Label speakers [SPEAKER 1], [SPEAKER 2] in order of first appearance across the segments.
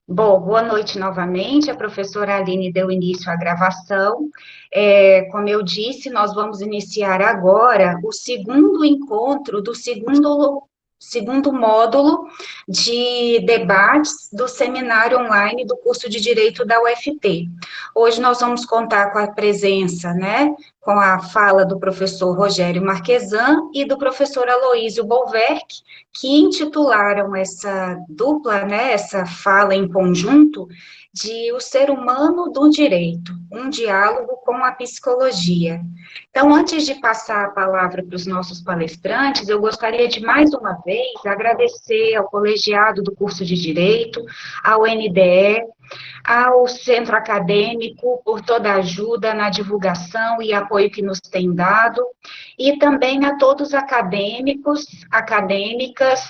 [SPEAKER 1] Bom, boa noite novamente. A professora Aline deu início à gravação. Como eu disse, nós vamos iniciar agora o segundo encontro do segundo módulo de debates do seminário online do curso de Direito da UFT. Hoje nós vamos contar com a presença, né, com a fala do professor Rogério Marquesan e do professor Aloísio Bolverc, que intitularam essa dupla, né, essa fala em conjunto, de O Ser Humano do Direito, um diálogo com a psicologia. Então, antes de passar a palavra para os nossos palestrantes, eu gostaria de, mais uma vez, agradecer ao colegiado do curso de Direito, ao NDE, ao centro acadêmico por toda a ajuda na divulgação e apoio que nos tem dado, e também a todos os acadêmicos, acadêmicas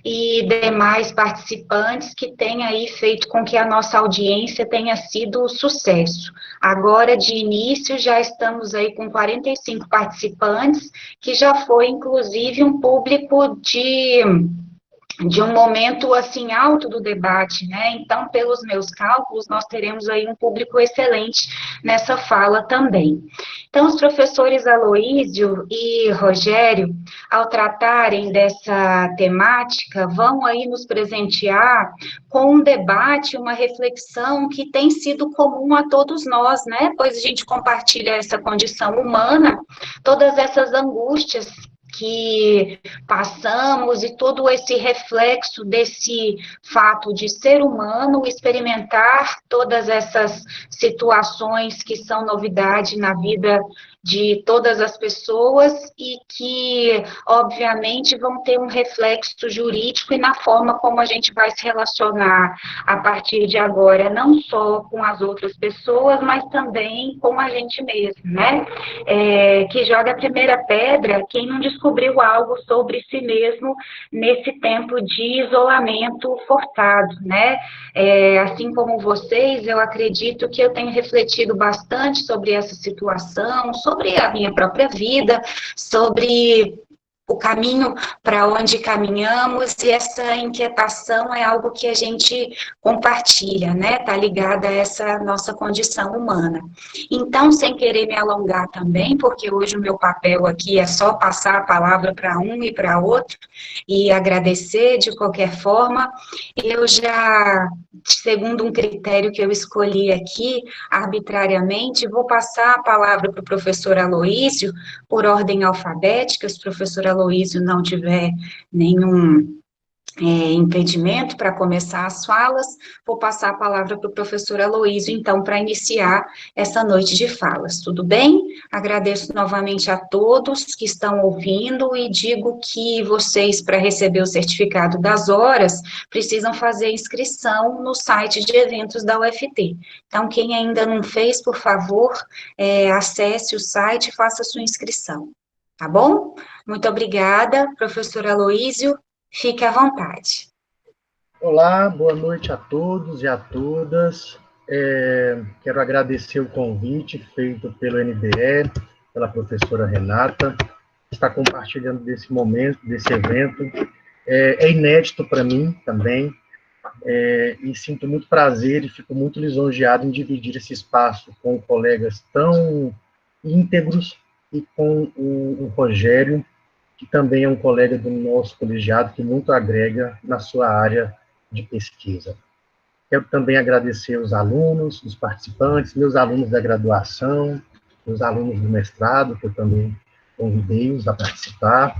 [SPEAKER 1] e demais participantes que têm aí feito com que a nossa audiência tenha sido um sucesso. Agora, de início, já estamos aí com 45 participantes, que já foi, inclusive, um público de um momento assim alto do debate, né? Então, pelos meus cálculos, nós teremos aí um público excelente nessa fala também. Então, os professores Aloísio e Rogério, ao tratarem dessa temática, vão aí nos presentear com um debate, uma reflexão que tem sido comum a todos nós, né? Pois a gente compartilha essa condição humana, todas essas angústias que passamos e todo esse reflexo desse fato de ser humano, experimentar todas essas situações que são novidade na vida de todas as pessoas e que, obviamente, vão ter um reflexo jurídico e na forma como a gente vai se relacionar a partir de agora, não só com as outras pessoas, mas também com a gente mesmo, né? Que joga a primeira pedra quem não descobriu algo sobre si mesmo nesse tempo de isolamento forçado, né? Assim como vocês, eu acredito que eu tenho refletido bastante sobre essa situação, sobre a minha própria vida, sobre o caminho para onde caminhamos, e essa inquietação é algo que a gente compartilha, né? Está ligada a essa nossa condição humana. Então, sem querer me alongar também, porque hoje o meu papel aqui é só passar a palavra para um e para outro, e agradecer de qualquer forma, eu já, segundo um critério que eu escolhi aqui, arbitrariamente, vou passar a palavra para o professor Aloísio, por ordem alfabética, se o professor Aloísio não tiver nenhum impedimento para começar as falas, vou passar a palavra para o professor Aloísio, então, para iniciar essa noite de falas. Tudo bem? Agradeço novamente a todos que estão ouvindo e digo que vocês, para receber o certificado das horas, precisam fazer inscrição no site de eventos da UFT. Então, quem ainda não fez, por favor, acesse o site e faça sua inscrição. Tá bom? Muito obrigada, professor Aloísio. Fique à vontade.
[SPEAKER 2] Olá, boa noite a todos e a todas. Quero agradecer o convite feito pelo NDE, pela professora Renata, que está compartilhando desse momento, desse evento. É inédito para mim também, e sinto muito prazer e fico muito lisonjeado em dividir esse espaço com colegas tão íntegros e com o Rogério, que também é um colega do nosso colegiado, que muito agrega na sua área de pesquisa. Quero também agradecer os alunos, os participantes, meus alunos da graduação, meus alunos do mestrado, que eu também convidei-os a participar,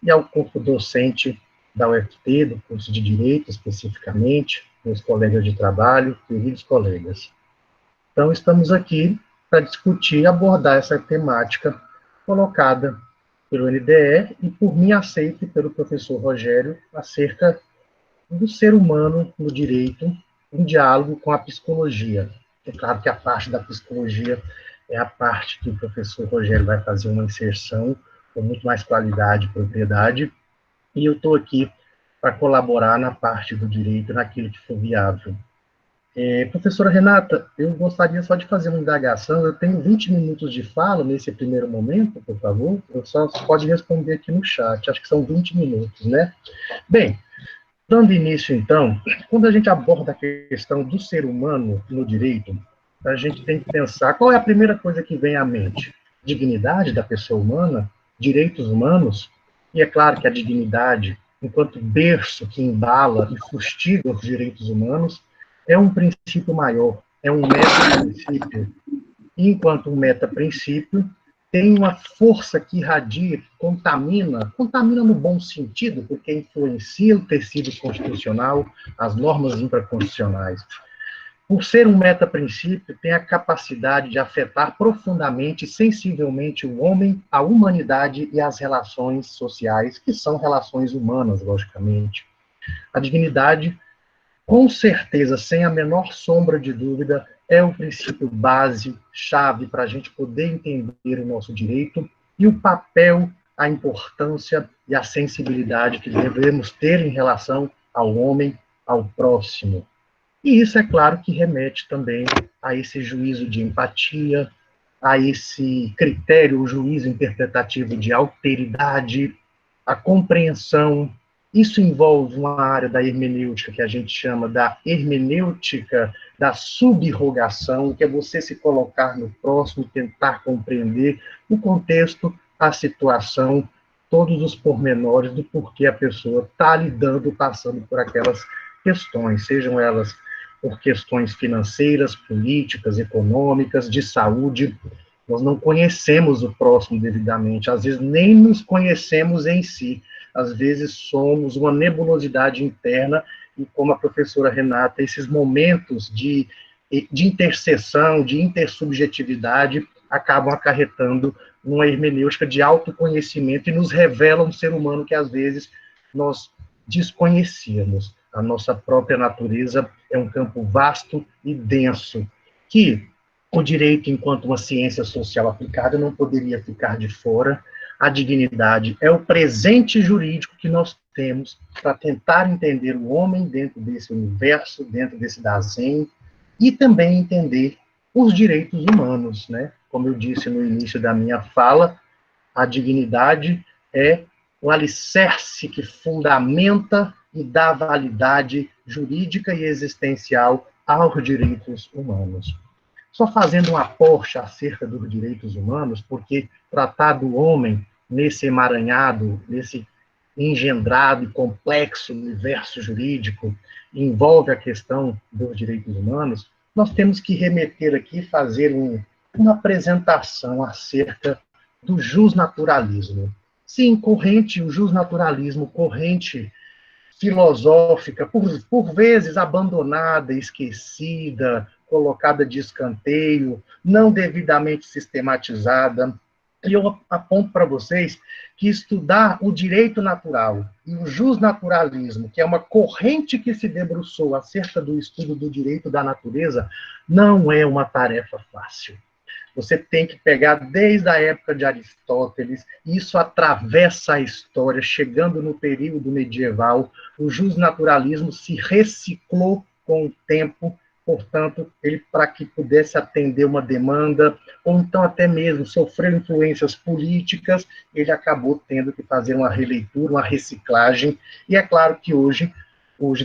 [SPEAKER 2] e ao corpo docente da UFT, do curso de Direito, especificamente, meus colegas de trabalho, queridos colegas. Então, estamos aqui para discutir e abordar essa temática colocada pelo NDE e por mim aceita pelo professor Rogério acerca do ser humano no direito, um diálogo com a psicologia. É claro que a parte da psicologia é a parte que o professor Rogério vai fazer uma inserção com muito mais qualidade e propriedade, e eu estou aqui para colaborar na parte do direito, naquilo que for viável. Professora Renata, eu gostaria só de fazer uma indagação. Eu tenho 20 minutos de fala nesse primeiro momento, por favor. Eu só pode responder aqui no chat. Acho que são 20 minutos, né? Bem, Dando início, então, quando a gente aborda a questão do ser humano no direito, a gente tem que pensar qual é a primeira coisa que vem à mente. Dignidade da pessoa humana, direitos humanos, e é claro que a dignidade, enquanto berço que embala e fustiga os direitos humanos, é um princípio maior, é um meta-princípio. Enquanto um meta-princípio tem uma força que irradia, que contamina no bom sentido, porque influencia o tecido constitucional, as normas infraconstitucionais. Por ser um meta-princípio, tem a capacidade de afetar profundamente e sensivelmente o homem, a humanidade e as relações sociais, que são relações humanas, logicamente. A dignidade, com certeza, sem a menor sombra de dúvida, é o princípio base, chave para a gente poder entender o nosso direito e o papel, a importância e a sensibilidade que devemos ter em relação ao homem, ao próximo. E isso, é claro, que remete também a esse juízo de empatia, a esse critério, o juízo interpretativo de alteridade, a compreensão. Isso envolve uma área da hermenêutica que a gente chama da hermenêutica da subrogação, que é você se colocar no próximo, tentar compreender o contexto, a situação, todos os pormenores do porquê a pessoa está lidando, passando por aquelas questões, sejam elas por questões financeiras, políticas, econômicas, de saúde. Nós não conhecemos o próximo devidamente, às vezes nem nos conhecemos em si, às vezes somos uma nebulosidade interna, e como a professora Renata, esses momentos de interseção, de intersubjetividade, acabam acarretando uma hermenêutica de autoconhecimento e nos revela um ser humano que às vezes nós desconhecíamos. A nossa própria natureza é um campo vasto e denso, que o direito, enquanto uma ciência social aplicada, não poderia ficar de fora. A dignidade é o presente jurídico que nós temos para tentar entender o homem dentro desse universo, dentro desse Dasein, e também entender os direitos humanos, né? Como eu disse no início da minha fala, a dignidade é o alicerce que fundamenta e dá validade jurídica e existencial aos direitos humanos. Só fazendo um aporte acerca dos direitos humanos, porque tratar do homem nesse emaranhado, nesse engendrado e complexo universo jurídico, envolve a questão dos direitos humanos, nós temos que remeter aqui, fazer uma apresentação acerca do justnaturalismo. Sim, corrente, o justnaturalismo, corrente filosófica, por vezes abandonada, esquecida, colocada de escanteio, não devidamente sistematizada. E eu aponto para vocês que estudar o direito natural e o justnaturalismo, que é uma corrente que se debruçou acerca do estudo do direito da natureza, não é uma tarefa fácil. Você tem que pegar desde a época de Aristóteles, e isso atravessa a história, chegando no período medieval, o justnaturalismo se reciclou com o tempo, portanto, ele, para que pudesse atender uma demanda, ou então até mesmo sofrer influências políticas, ele acabou tendo que fazer uma releitura, uma reciclagem, e é claro que hoje,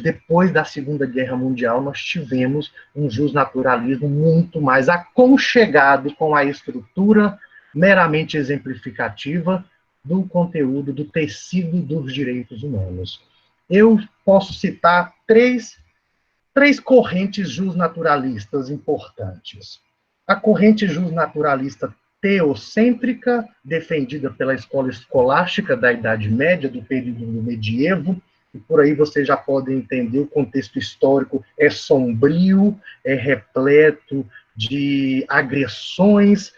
[SPEAKER 2] depois da Segunda Guerra Mundial, nós tivemos um justnaturalismo muito mais aconchegado com a estrutura meramente exemplificativa do conteúdo, do tecido dos direitos humanos. Eu posso citar três correntes justnaturalistas importantes. A corrente justnaturalista teocêntrica, defendida pela escola escolástica da Idade Média, do período do medievo, e por aí vocês já podem entender o contexto histórico é sombrio, é repleto de agressões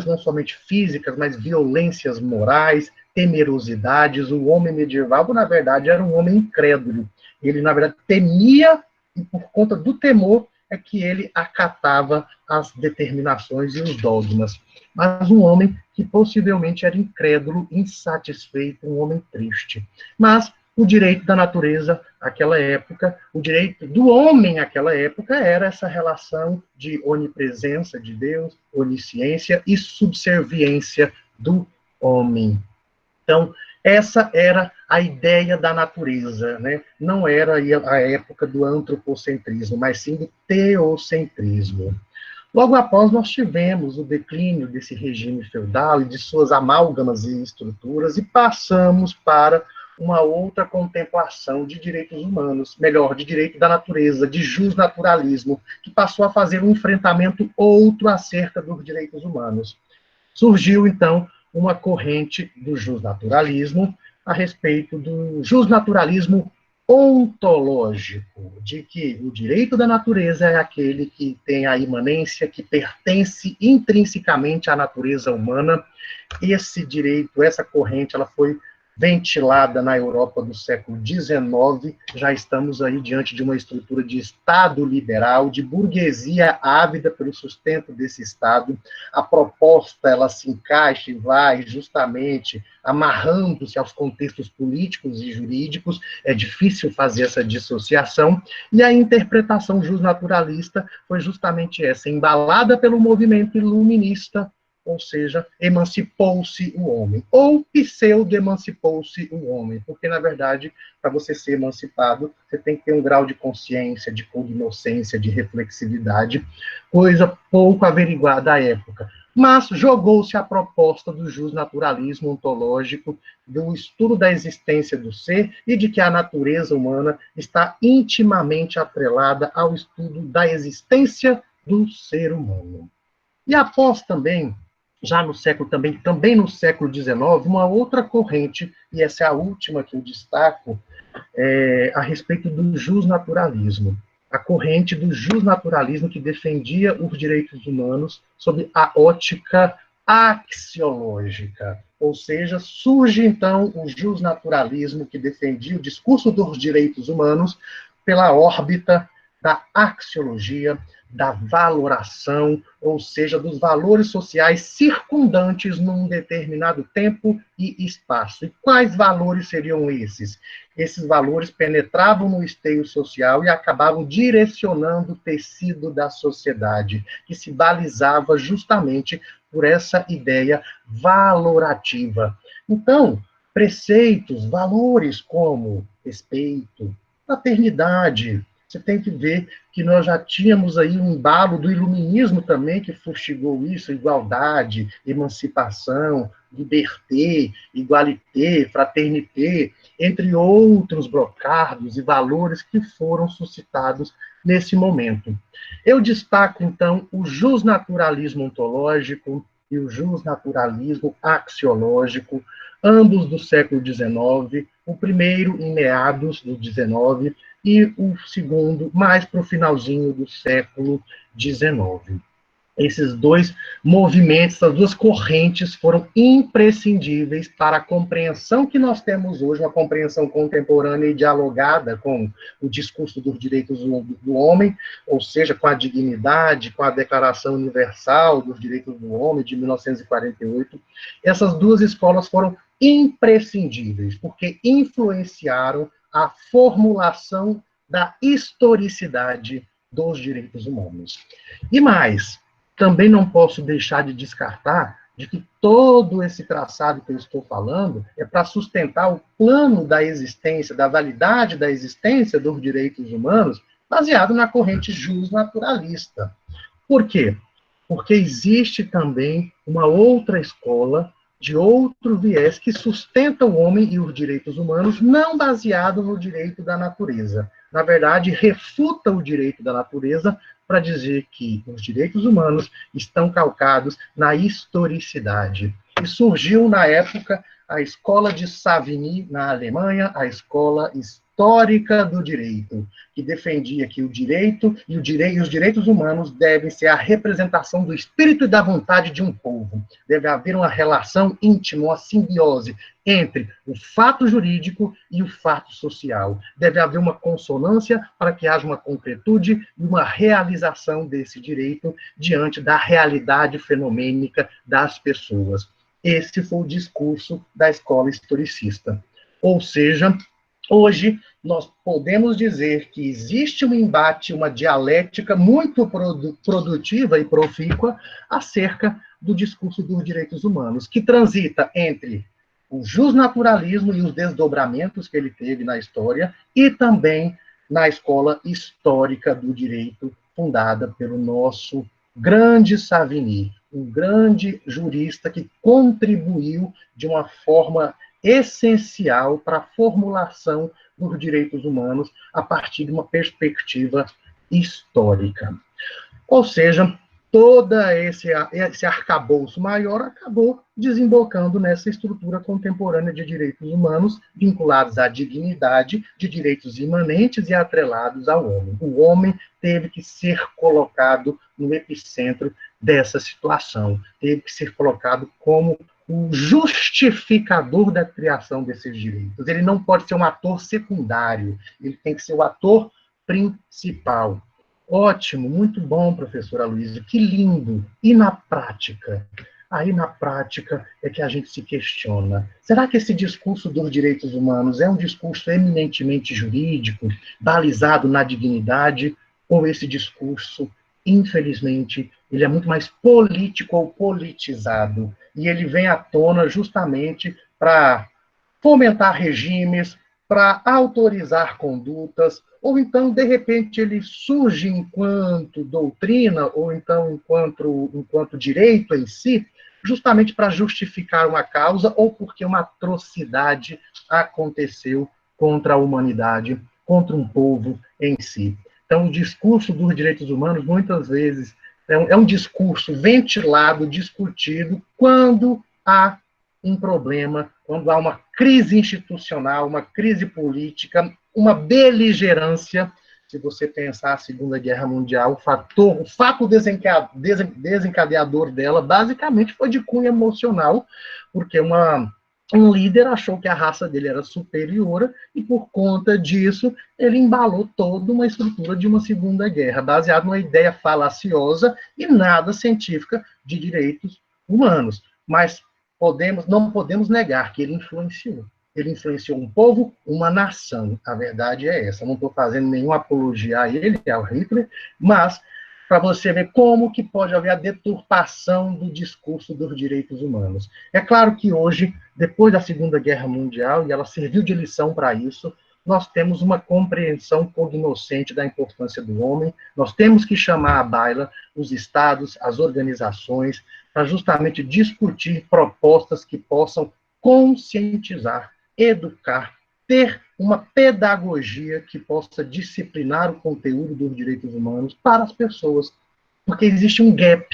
[SPEAKER 2] não somente físicas, mas violências morais, temerosidades. O homem medieval, na verdade, era um homem incrédulo. Ele, na verdade, temia, e por conta do temor é que ele acatava as determinações e os dogmas. Mas um homem que possivelmente era incrédulo, insatisfeito, um homem triste. Mas o direito da natureza, naquela época, o direito do homem, naquela época, era essa relação de onipresença de Deus, onisciência e subserviência do homem. Então, Essa era a ideia da natureza, né? Não era a época do antropocentrismo, mas sim do teocentrismo. Logo após, nós tivemos o declínio desse regime feudal e de suas amálgamas e estruturas, e passamos para uma outra contemplação de direitos humanos, melhor, de direito da natureza, de justnaturalismo, que passou a fazer um enfrentamento outro acerca dos direitos humanos. Surgiu, então, uma corrente do justnaturalismo a respeito do justnaturalismo ontológico, de que o direito da natureza é aquele que tem a imanência, que pertence intrinsecamente à natureza humana. Esse direito, essa corrente, ela foi ventilada na Europa do século XIX, já estamos aí diante de uma estrutura de Estado liberal, de burguesia ávida pelo sustento desse Estado. A proposta, ela se encaixa e vai justamente amarrando-se aos contextos políticos e jurídicos, é difícil fazer essa dissociação, e a interpretação justnaturalista foi justamente essa, embalada pelo movimento iluminista, ou seja, emancipou-se o homem, ou pseudo-emancipou-se o homem, porque, na verdade, para você ser emancipado, você tem que ter um grau de consciência, de cognoscência, de reflexividade, coisa pouco averiguada à época. Mas jogou-se a proposta do justnaturalismo ontológico, do estudo da existência do ser e de que a natureza humana está intimamente atrelada ao estudo da existência do ser humano. E após também, já no século também no século XIX, uma outra corrente, e essa é a última que eu destaco, a respeito do justnaturalismo. A corrente do justnaturalismo que defendia os direitos humanos sob a ótica axiológica. Ou seja, surge então o justnaturalismo que defendia o discurso dos direitos humanos pela órbita da axiologia, da valoração, ou seja, dos valores sociais circundantes num determinado tempo e espaço. E quais valores seriam esses? Esses valores penetravam no esteio social e acabavam direcionando o tecido da sociedade, que se balizava justamente por essa ideia valorativa. Então, preceitos, valores como respeito, fraternidade. Você tem que ver que nós já tínhamos aí um embalo do iluminismo também, que fustigou isso, igualdade, emancipação, liberté, igualité, fraternité, entre outros brocardos e valores que foram suscitados nesse momento. Eu destaco, então, o justnaturalismo ontológico e o justnaturalismo axiológico, ambos do século XIX, o primeiro em meados do XIX, e o segundo mais para o finalzinho do século XIX. Esses dois movimentos, essas duas correntes foram imprescindíveis para a compreensão que nós temos hoje, uma compreensão contemporânea e dialogada com o discurso dos direitos do homem, ou seja, com a dignidade, com a Declaração Universal dos Direitos do Homem, de 1948. Essas duas escolas foram imprescindíveis, porque influenciaram a formulação da historicidade dos direitos humanos. E mais, também não posso deixar de descartar de que todo esse traçado que eu estou falando é para sustentar o plano da existência, da validade da existência dos direitos humanos, baseado na corrente justnaturalista. Por quê? Porque existe também uma outra escola de outro viés que sustenta o homem e os direitos humanos, não baseado no direito da natureza. Na verdade, refuta o direito da natureza para dizer que os direitos humanos estão calcados na historicidade. E surgiu, na época, a Escola de Savigny, na Alemanha, a Escola Histórica do Direito, que defendia que o direito e os direitos humanos devem ser a representação do espírito e da vontade de um povo. Deve haver uma relação íntima, uma simbiose entre o fato jurídico e o fato social. Deve haver uma consonância para que haja uma concretude e uma realização desse direito diante da realidade fenomênica das pessoas. Esse foi o discurso da escola historicista. Ou seja, hoje, nós podemos dizer que existe um embate, uma dialética muito produtiva e profícua acerca do discurso dos direitos humanos, que transita entre o justnaturalismo e os desdobramentos que ele teve na história, e também na escola histórica do direito, fundada pelo nosso grande Savigny, um grande jurista que contribuiu de uma forma essencial para a formulação dos direitos humanos a partir de uma perspectiva histórica. Ou seja, todo esse arcabouço maior acabou desembocando nessa estrutura contemporânea de direitos humanos vinculados à dignidade, de direitos imanentes e atrelados ao homem. O homem teve que ser colocado no epicentro dessa situação, teve que ser colocado como o justificador da criação desses direitos. Ele não pode ser um ator secundário, ele tem que ser o ator principal. Ótimo, muito bom, professora Luísa, que lindo. E na prática? Aí, na prática, é que a gente se questiona. Será que esse discurso dos direitos humanos é um discurso eminentemente jurídico, balizado na dignidade, ou esse discurso, infelizmente, ele é muito mais político ou politizado, e ele vem à tona justamente para fomentar regimes, para autorizar condutas, ou então, de repente, ele surge enquanto doutrina, ou então enquanto direito em si, justamente para justificar uma causa, ou porque uma atrocidade aconteceu contra a humanidade, contra um povo em si. Então, o discurso dos direitos humanos, muitas vezes, é um discurso ventilado, discutido, quando há um problema, quando há uma crise institucional, uma crise política, uma beligerância. Se você pensar a Segunda Guerra Mundial, o fato desencadeador dela, basicamente, foi de cunho emocional, porque um líder achou que a raça dele era superior, e por conta disso, ele embalou toda uma estrutura de uma Segunda Guerra, baseada numa ideia falaciosa e nada científica de direitos humanos. Mas não podemos negar que ele influenciou. Ele influenciou um povo, uma nação. A verdade é essa. Não estou fazendo nenhuma apologia a ele, ao Hitler, mas para você ver como que pode haver a deturpação do discurso dos direitos humanos. É claro que hoje, depois da Segunda Guerra Mundial, e ela serviu de lição para isso, nós temos uma compreensão cognoscente da importância do homem, nós temos que chamar à baila os estados, as organizações, para justamente discutir propostas que possam conscientizar, educar, ter uma pedagogia que possa disciplinar o conteúdo dos direitos humanos para as pessoas. Porque existe um gap,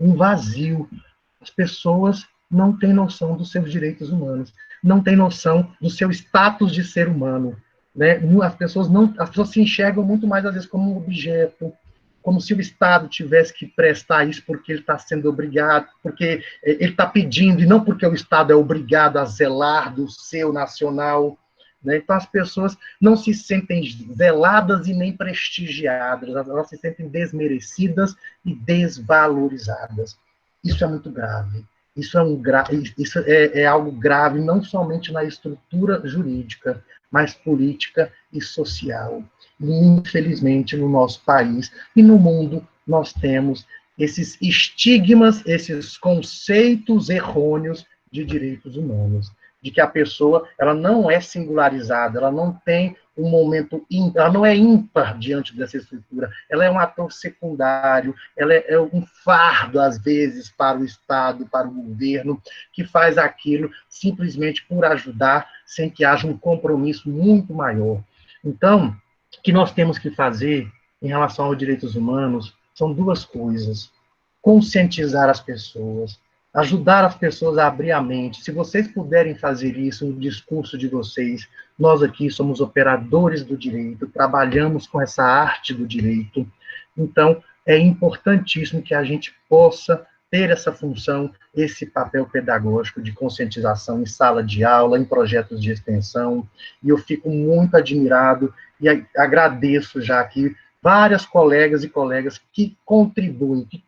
[SPEAKER 2] um vazio. As pessoas não têm noção dos seus direitos humanos, não têm noção do seu status de ser humano. Né? As pessoas se enxergam muito mais, às vezes, como um objeto, como se o Estado tivesse que prestar isso porque ele está sendo obrigado, porque ele está pedindo, e não porque o Estado é obrigado a zelar do seu nacional. Né? Então, as pessoas não se sentem zeladas e nem prestigiadas, elas se sentem desmerecidas e desvalorizadas. Isso é muito grave. Isso é algo grave, não somente na estrutura jurídica, mas política e social. E, infelizmente, no nosso país e no mundo, nós temos esses estigmas, esses conceitos errôneos de direitos humanos, de que a pessoa ela não é singularizada, ela não tem um momento, ela não é ímpar diante dessa estrutura, ela é um ator secundário, ela é um fardo, às vezes, para o Estado, para o governo, que faz aquilo simplesmente por ajudar, sem que haja um compromisso muito maior. Então, o que nós temos que fazer em relação aos direitos humanos são duas coisas: conscientizar as pessoas, ajudar as pessoas a abrir a mente. Se vocês puderem fazer isso no discurso de vocês, nós aqui somos operadores do direito, trabalhamos com essa arte do direito, então é importantíssimo que a gente possa ter essa função, esse papel pedagógico de conscientização em sala de aula, em projetos de extensão, e eu fico muito admirado e agradeço já aqui várias colegas e colegas que contribuem, que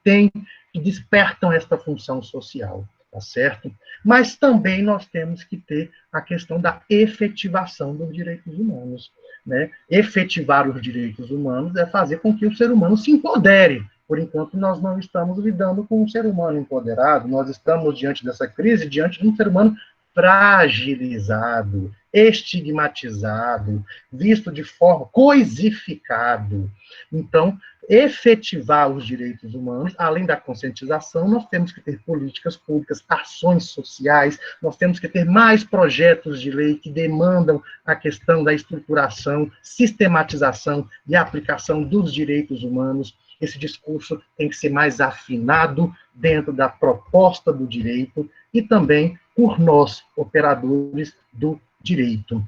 [SPEAKER 2] despertam esta função social, tá certo? Mas também nós temos que ter a questão da efetivação dos direitos humanos, né? Efetivar os direitos humanos é fazer com que o ser humano se empodere. Por enquanto, nós não estamos lidando com um ser humano empoderado, nós estamos diante dessa crise, diante de um ser humano fragilizado, estigmatizado, visto de forma coisificado. Então, efetivar os direitos humanos, além da conscientização, nós temos que ter políticas públicas, ações sociais, nós temos que ter mais projetos de lei que demandam a questão da estruturação, sistematização e aplicação dos direitos humanos. Esse discurso tem que ser mais afinado dentro da proposta do direito e também por nós, operadores do direito.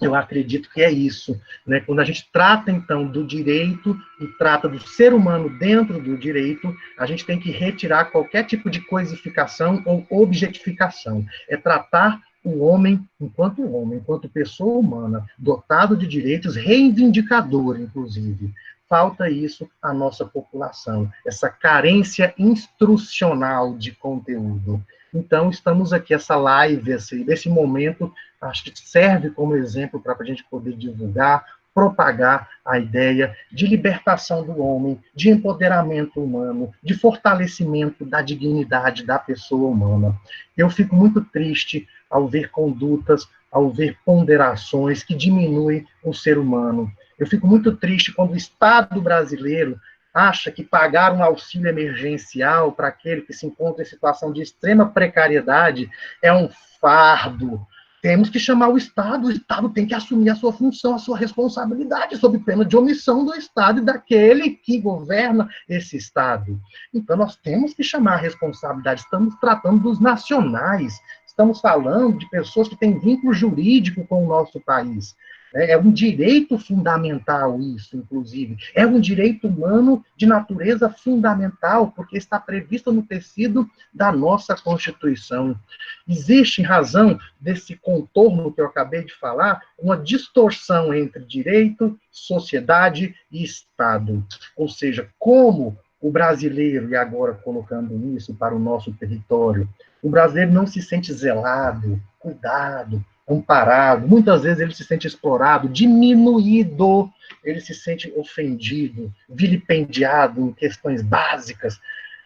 [SPEAKER 2] Eu acredito que é isso, né? Quando a gente trata, então, do direito e trata do ser humano dentro do direito, a gente tem que retirar qualquer tipo de coisificação ou objetificação. É tratar o homem, enquanto pessoa humana, dotado de direitos, reivindicador, inclusive. Falta isso à nossa população, essa carência instrucional de conteúdo. Então, estamos aqui, essa live, esse momento, acho que serve como exemplo para a gente poder divulgar, propagar a ideia de libertação do homem, de empoderamento humano, de fortalecimento da dignidade da pessoa humana. Eu fico muito triste ao ver condutas, ao ver ponderações que diminuem o ser humano. Eu fico muito triste quando o Estado brasileiro acha que pagar um auxílio emergencial para aquele que se encontra em situação de extrema precariedade é um fardo. Temos que chamar o Estado tem que assumir a sua função, a sua responsabilidade, sob pena de omissão do Estado e daquele que governa esse Estado. Então, nós temos que chamar a responsabilidade, estamos tratando dos nacionais, estamos falando de pessoas que têm vínculo jurídico com o nosso país. É um direito fundamental isso, inclusive. É um direito humano de natureza fundamental, porque está previsto no tecido da nossa Constituição. Existe, em razão desse contorno que eu acabei de falar, uma distorção entre direito, sociedade e Estado. Ou seja, como o brasileiro, e agora colocando isso para o nosso território, o brasileiro não se sente zelado, cuidado, amparado, muitas vezes ele se sente explorado, diminuído, ele se sente ofendido, vilipendiado em questões básicas.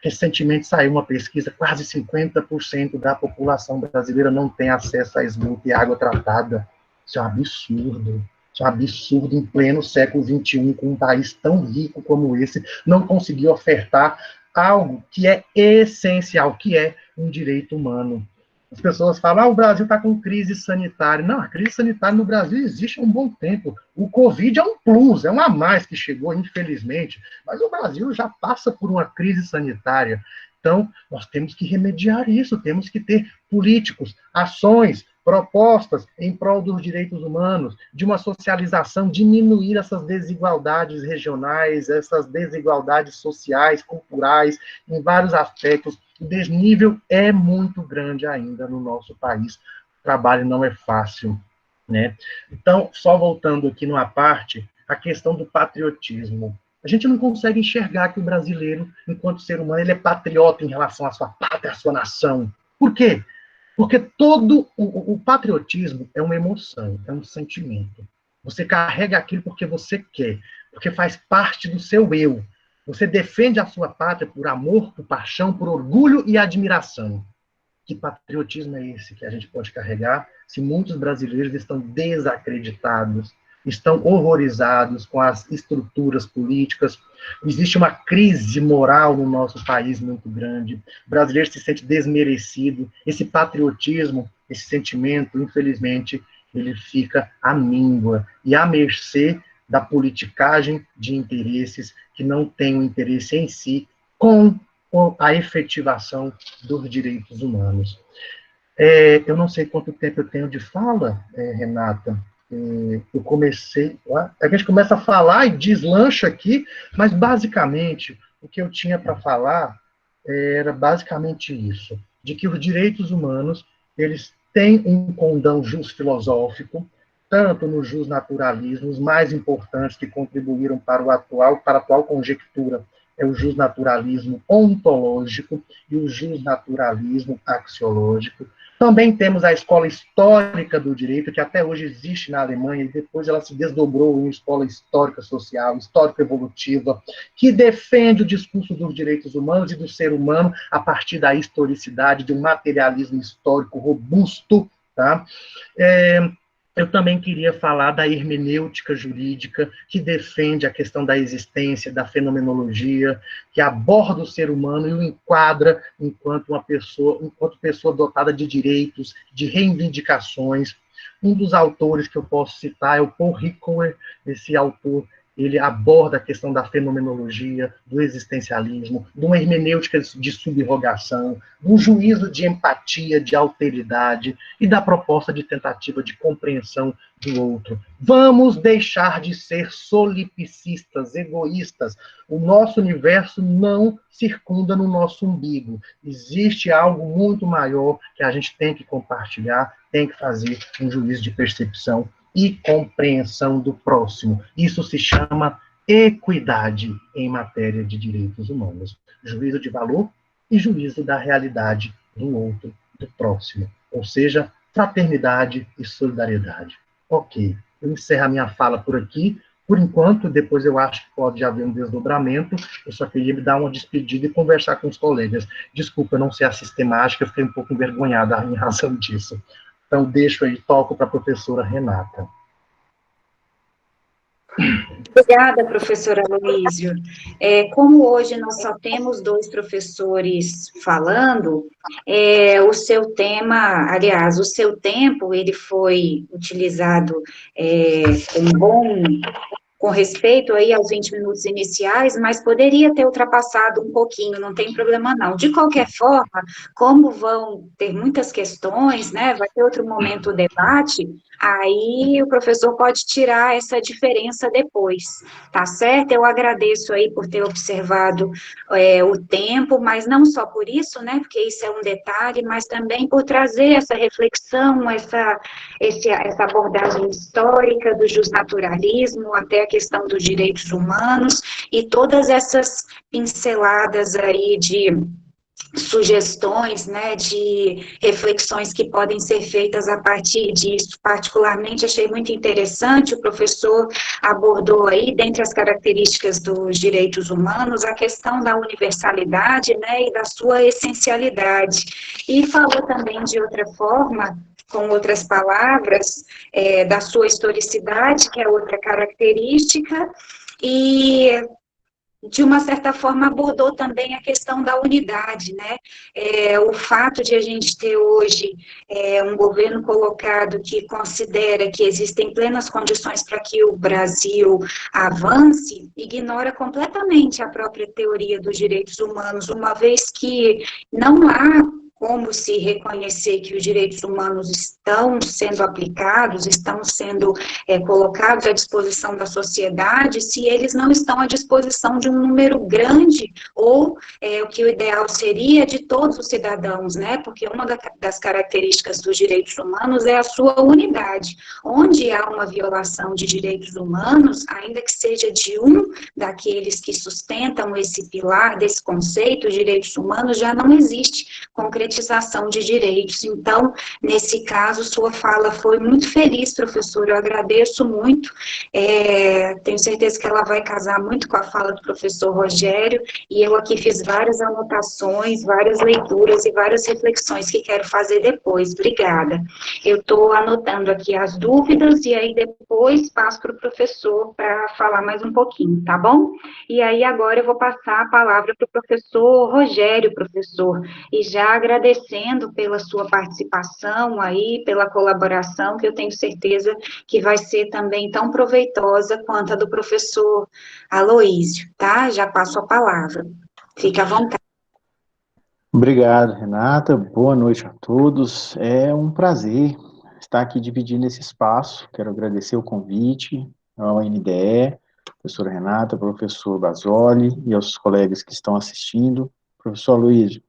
[SPEAKER 2] Recentemente saiu uma pesquisa, quase 50% da população brasileira não tem acesso a esgoto e água tratada. Isso é um absurdo. Isso é um absurdo em pleno século XXI, com um país tão rico como esse, não conseguir ofertar algo que é essencial, que é um direito humano. As pessoas falam, o Brasil está com crise sanitária. Não, a crise sanitária no Brasil existe há um bom tempo. O Covid é um plus, é um a mais que chegou, infelizmente. Mas o Brasil já passa por uma crise sanitária. Então, nós temos que remediar isso, temos que ter políticos, ações, propostas em prol dos direitos humanos, de uma socialização, diminuir essas desigualdades regionais, essas desigualdades sociais, culturais, em vários aspectos. O desnível é muito grande ainda no nosso país. O trabalho não é fácil, né? Então, só voltando aqui numa parte, a questão do patriotismo. A gente não consegue enxergar que o brasileiro, enquanto ser humano, ele é patriota em relação à sua pátria, à sua nação. Por quê? Porque todo o patriotismo é uma emoção, é um sentimento. Você carrega aquilo porque você quer, porque faz parte do seu eu. Você defende a sua pátria por amor, por paixão, por orgulho e admiração. Que patriotismo é esse que a gente pode carregar se muitos brasileiros estão desacreditados, estão horrorizados com as estruturas políticas? Existe uma crise moral no nosso país muito grande. O brasileiro se sente desmerecido. Esse patriotismo, esse sentimento, infelizmente, ele fica à míngua e à mercê da politicagem de interesses que não tem o interesse em si com a efetivação dos direitos humanos. Eu não sei quanto tempo eu tenho de fala, Renata. Eu comecei... A gente começa a falar e deslancha aqui, mas, basicamente, o que eu tinha para falar era basicamente isso, de que os direitos humanos, eles têm um condão jus-filosófico, tanto no justnaturalismo, os mais importantes que contribuíram para a atual conjectura é o justnaturalismo ontológico e o justnaturalismo axiológico. Também temos a escola histórica do direito, que até hoje existe na Alemanha, e depois ela se desdobrou em uma escola histórica social, histórico-evolutiva, que defende o discurso dos direitos humanos e do ser humano a partir da historicidade, de um materialismo histórico robusto, tá? Eu também queria falar da hermenêutica jurídica, que defende a questão da existência, da fenomenologia, que aborda o ser humano e o enquadra enquanto pessoa dotada de direitos, de reivindicações. Um dos autores que eu posso citar é o Paul Ricoeur. Esse autor, ele aborda a questão da fenomenologia, do existencialismo, de uma hermenêutica de subrogação, de um juízo de empatia, de alteridade e da proposta de tentativa de compreensão do outro. Vamos deixar de ser solipicistas, egoístas. O nosso universo não circunda no nosso umbigo. Existe algo muito maior que a gente tem que compartilhar, tem que fazer um juízo de percepção e compreensão do próximo. Isso se chama equidade em matéria de direitos humanos. Juízo de valor e juízo da realidade do outro, do próximo. Ou seja, fraternidade e solidariedade. Ok, eu encerro a minha fala por aqui. Por enquanto, depois eu acho que pode haver um desdobramento. Eu só queria me dar uma despedida e conversar com os colegas. Desculpa, eu não sei a sistemática, eu fiquei um pouco envergonhada em razão disso. Então, deixo aí, toco para a professora Renata.
[SPEAKER 1] Obrigada, professora Aloísio. Como hoje nós só temos dois professores falando, o seu tema, aliás, o seu tempo, ele foi utilizado com respeito aí aos 20 minutos iniciais, mas poderia ter ultrapassado um pouquinho, não tem problema não. De qualquer forma, como vão ter muitas questões, né, vai ter outro momento o debate, aí o professor pode tirar essa diferença depois, tá certo? Eu agradeço aí por ter observado o tempo, mas não só por isso, né, porque isso é um detalhe, mas também por trazer essa reflexão, essa abordagem histórica do justnaturalismo, até a questão dos direitos humanos, e todas essas pinceladas aí de sugestões, né, de reflexões que podem ser feitas a partir disso. Particularmente, achei muito interessante, o professor abordou aí, dentre as características dos direitos humanos, a questão da universalidade, né, e da sua essencialidade. E falou também, de outra forma, com outras palavras, da sua historicidade, que é outra característica, e de uma certa forma, abordou também a questão da unidade, né? O fato de a gente ter hoje um governo colocado que considera que existem plenas condições para que o Brasil avance, ignora completamente a própria teoria dos direitos humanos, uma vez que não há como se reconhecer que os direitos humanos estão sendo aplicados, estão sendo colocados à disposição da sociedade, se eles não estão à disposição de um número grande, ou o que o ideal seria de todos os cidadãos, né? Porque uma das características dos direitos humanos é a sua unidade. Onde há uma violação de direitos humanos, ainda que seja de um daqueles que sustentam esse pilar desse conceito, direitos humanos, já não existe concretização de direitos. Então, nesse caso, sua fala foi muito feliz, professor, eu agradeço muito, tenho certeza que ela vai casar muito com a fala do professor Rogério, e eu aqui fiz várias anotações, várias leituras e várias reflexões que quero fazer depois. Obrigada. Eu estou anotando aqui as dúvidas, e aí depois passo para o professor para falar mais um pouquinho, tá bom? E aí agora eu vou passar a palavra para o professor Rogério, professor, e já agradecendo pela sua participação aí, pela colaboração, que eu tenho certeza que vai ser também tão proveitosa quanto a do professor Aloísio, tá? Já passo a palavra. Fique à vontade.
[SPEAKER 3] Obrigado, Renata. Boa noite a todos. É um prazer estar aqui dividindo esse espaço. Quero agradecer o convite ao NDE, professora Renata, professor Basoli e aos colegas que estão assistindo. Professor Luiz,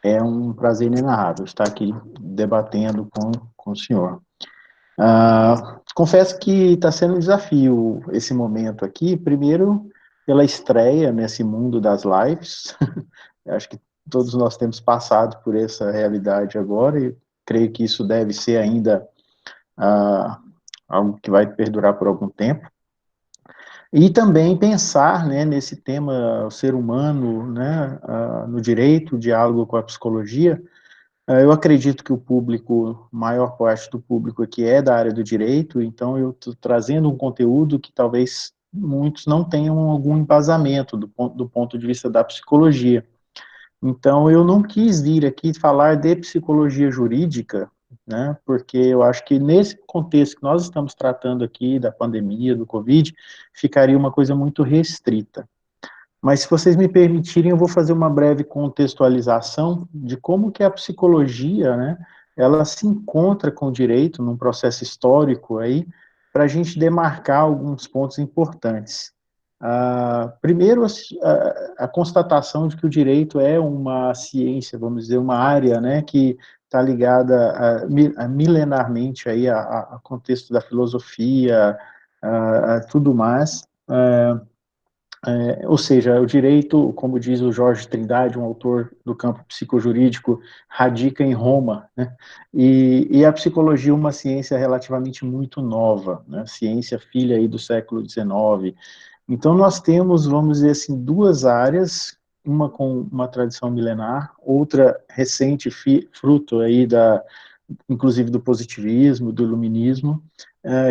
[SPEAKER 3] é um prazer inenarrável estar aqui debatendo com o senhor. Confesso que está sendo um desafio esse momento aqui, primeiro pela estreia nesse mundo das lives. Acho que todos nós temos passado por essa realidade agora, e creio que isso deve ser ainda algo que vai perdurar por algum tempo. E também pensar, né, nesse tema, o ser humano, né, no direito, o diálogo com a psicologia, Eu acredito que o público, maior parte do público aqui é da área do direito, então eu estou trazendo um conteúdo que talvez muitos não tenham algum embasamento do ponto de vista da psicologia. Então, eu não quis vir aqui falar de psicologia jurídica, né, porque eu acho que nesse contexto que nós estamos tratando aqui, da pandemia, do Covid, ficaria uma coisa muito restrita. Mas, se vocês me permitirem, eu vou fazer uma breve contextualização de como que a psicologia, né, ela se encontra com o direito num processo histórico aí, para a gente demarcar alguns pontos importantes. Primeiro, a constatação de que o direito é uma ciência, vamos dizer, uma área, né, que está ligada milenarmente aí a contexto da filosofia, a tudo mais. Ou seja, o direito, como diz o Jorge Trindade, um autor do campo psicojurídico, radica em Roma, né? E a psicologia é uma ciência relativamente muito nova, né? Ciência filha aí do século XIX. Então, nós temos, vamos dizer assim, duas áreas, uma com uma tradição milenar, outra recente, fruto aí inclusive do positivismo, do iluminismo,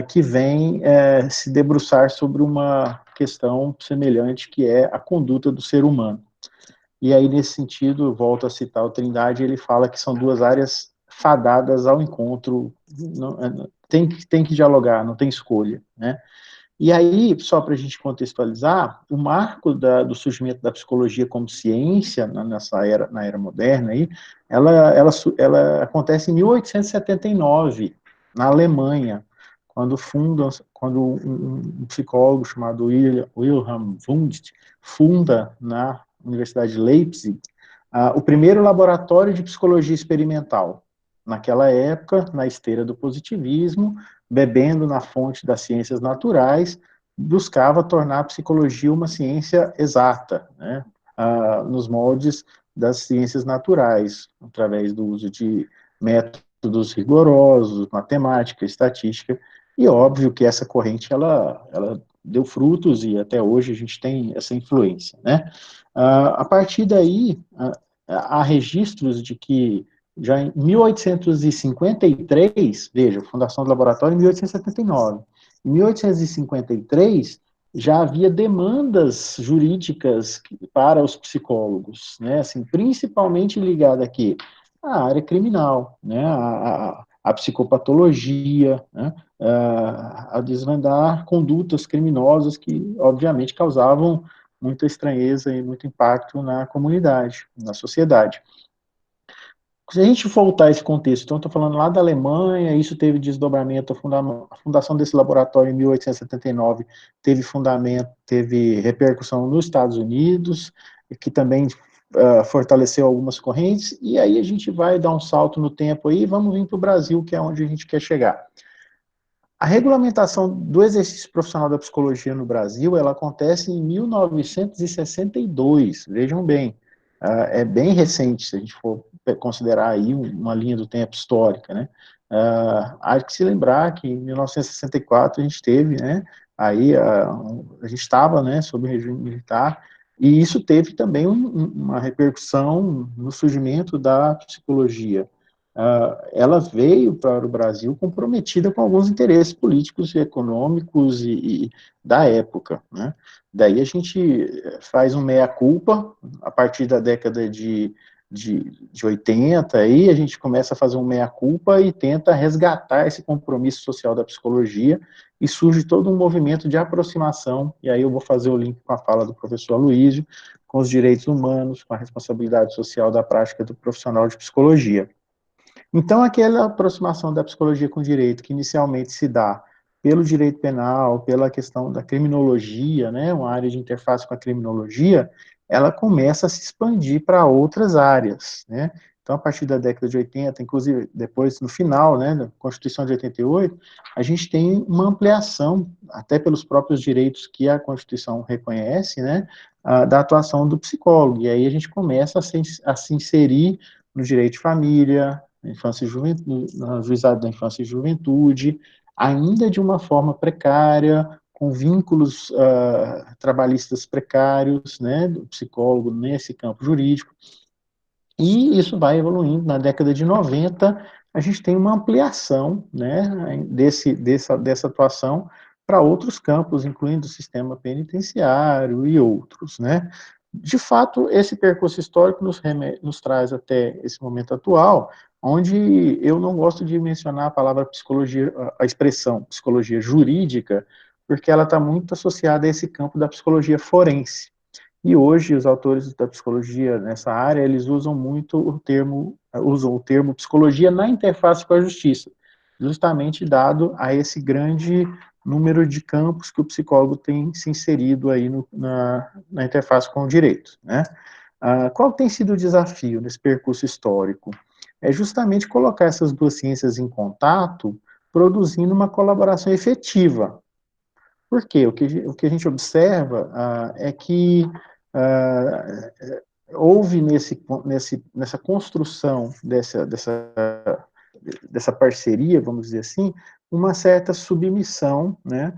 [SPEAKER 3] que vem se debruçar sobre uma questão semelhante, que é a conduta do ser humano. E aí, nesse sentido, eu volto a citar o Trindade, ele fala que são duas áreas fadadas ao encontro, tem que dialogar, não tem escolha, né? E aí, só para a gente contextualizar, o marco do surgimento da psicologia como ciência na era moderna, aí, ela acontece em 1879, na Alemanha, quando um psicólogo chamado Wilhelm Wundt funda na Universidade de Leipzig o primeiro laboratório de psicologia experimental. Naquela época, na esteira do positivismo, bebendo na fonte das ciências naturais, buscava tornar a psicologia uma ciência exata, né, nos moldes das ciências naturais, através do uso de métodos rigorosos, matemática, estatística, e óbvio que essa corrente, ela deu frutos e até hoje a gente tem essa influência, né. A partir daí, há registros de que já em 1853, veja, fundação do laboratório em 1879, em 1853 já havia demandas jurídicas para os psicólogos, né, assim, principalmente ligada aqui à área criminal, né, à psicopatologia, né, a desvendar condutas criminosas que, obviamente, causavam muita estranheza e muito impacto na comunidade, na sociedade. Se a gente voltar a esse contexto, então estou falando lá da Alemanha, isso teve desdobramento, a fundação desse laboratório em 1879 teve fundamento, teve repercussão nos Estados Unidos, que também fortaleceu algumas correntes, e aí a gente vai dar um salto no tempo aí, e vamos vir para o Brasil, que é onde a gente quer chegar. A regulamentação do exercício profissional da psicologia no Brasil, ela acontece em 1962, vejam bem, é bem recente, se a gente for considerar aí uma linha do tempo histórica, né? Há que se lembrar que em 1964 a gente teve, né, aí a gente estava, né, sob o regime militar, e isso teve também uma repercussão no surgimento da psicologia. Ela veio para o Brasil comprometida com alguns interesses políticos e econômicos e da época, né? Daí a gente faz um meia-culpa, a partir da década de 80, aí a gente começa a fazer um meia-culpa e tenta resgatar esse compromisso social da psicologia, e surge todo um movimento de aproximação, e aí eu vou fazer o link com a fala do professor Aloysio, com os direitos humanos, com a responsabilidade social da prática do profissional de psicologia. Então, aquela aproximação da psicologia com o direito, que inicialmente se dá pelo direito penal, pela questão da criminologia, né, uma área de interface com a criminologia, ela começa a se expandir para outras áreas, né. Então, a partir da década de 80, inclusive depois, no final, né, da Constituição de 88, a gente tem uma ampliação, até pelos próprios direitos que a Constituição reconhece, né, da atuação do psicólogo. E aí a gente começa a se inserir no direito de família, infância e juventude, no juizado da infância e juventude, ainda de uma forma precária, com vínculos trabalhistas precários, né, do psicólogo nesse campo jurídico. E isso vai evoluindo. Na década de 90, a gente tem uma ampliação, né, dessa atuação para outros campos, incluindo o sistema penitenciário e outros, né. De fato, esse percurso histórico nos traz até esse momento atual, onde eu não gosto de mencionar a palavra psicologia, a expressão psicologia jurídica, porque ela está muito associada a esse campo da psicologia forense. E hoje os autores da psicologia nessa área, eles usam o termo psicologia na interface com a justiça, justamente dado a esse grande número de campos que o psicólogo tem se inserido aí na interface com o direito, né? Qual tem sido o desafio nesse percurso histórico? É justamente colocar essas duas ciências em contato, produzindo uma colaboração efetiva. Por quê? O que a gente observa é que ah, houve nessa construção dessa parceria, vamos dizer assim, uma certa submissão, né,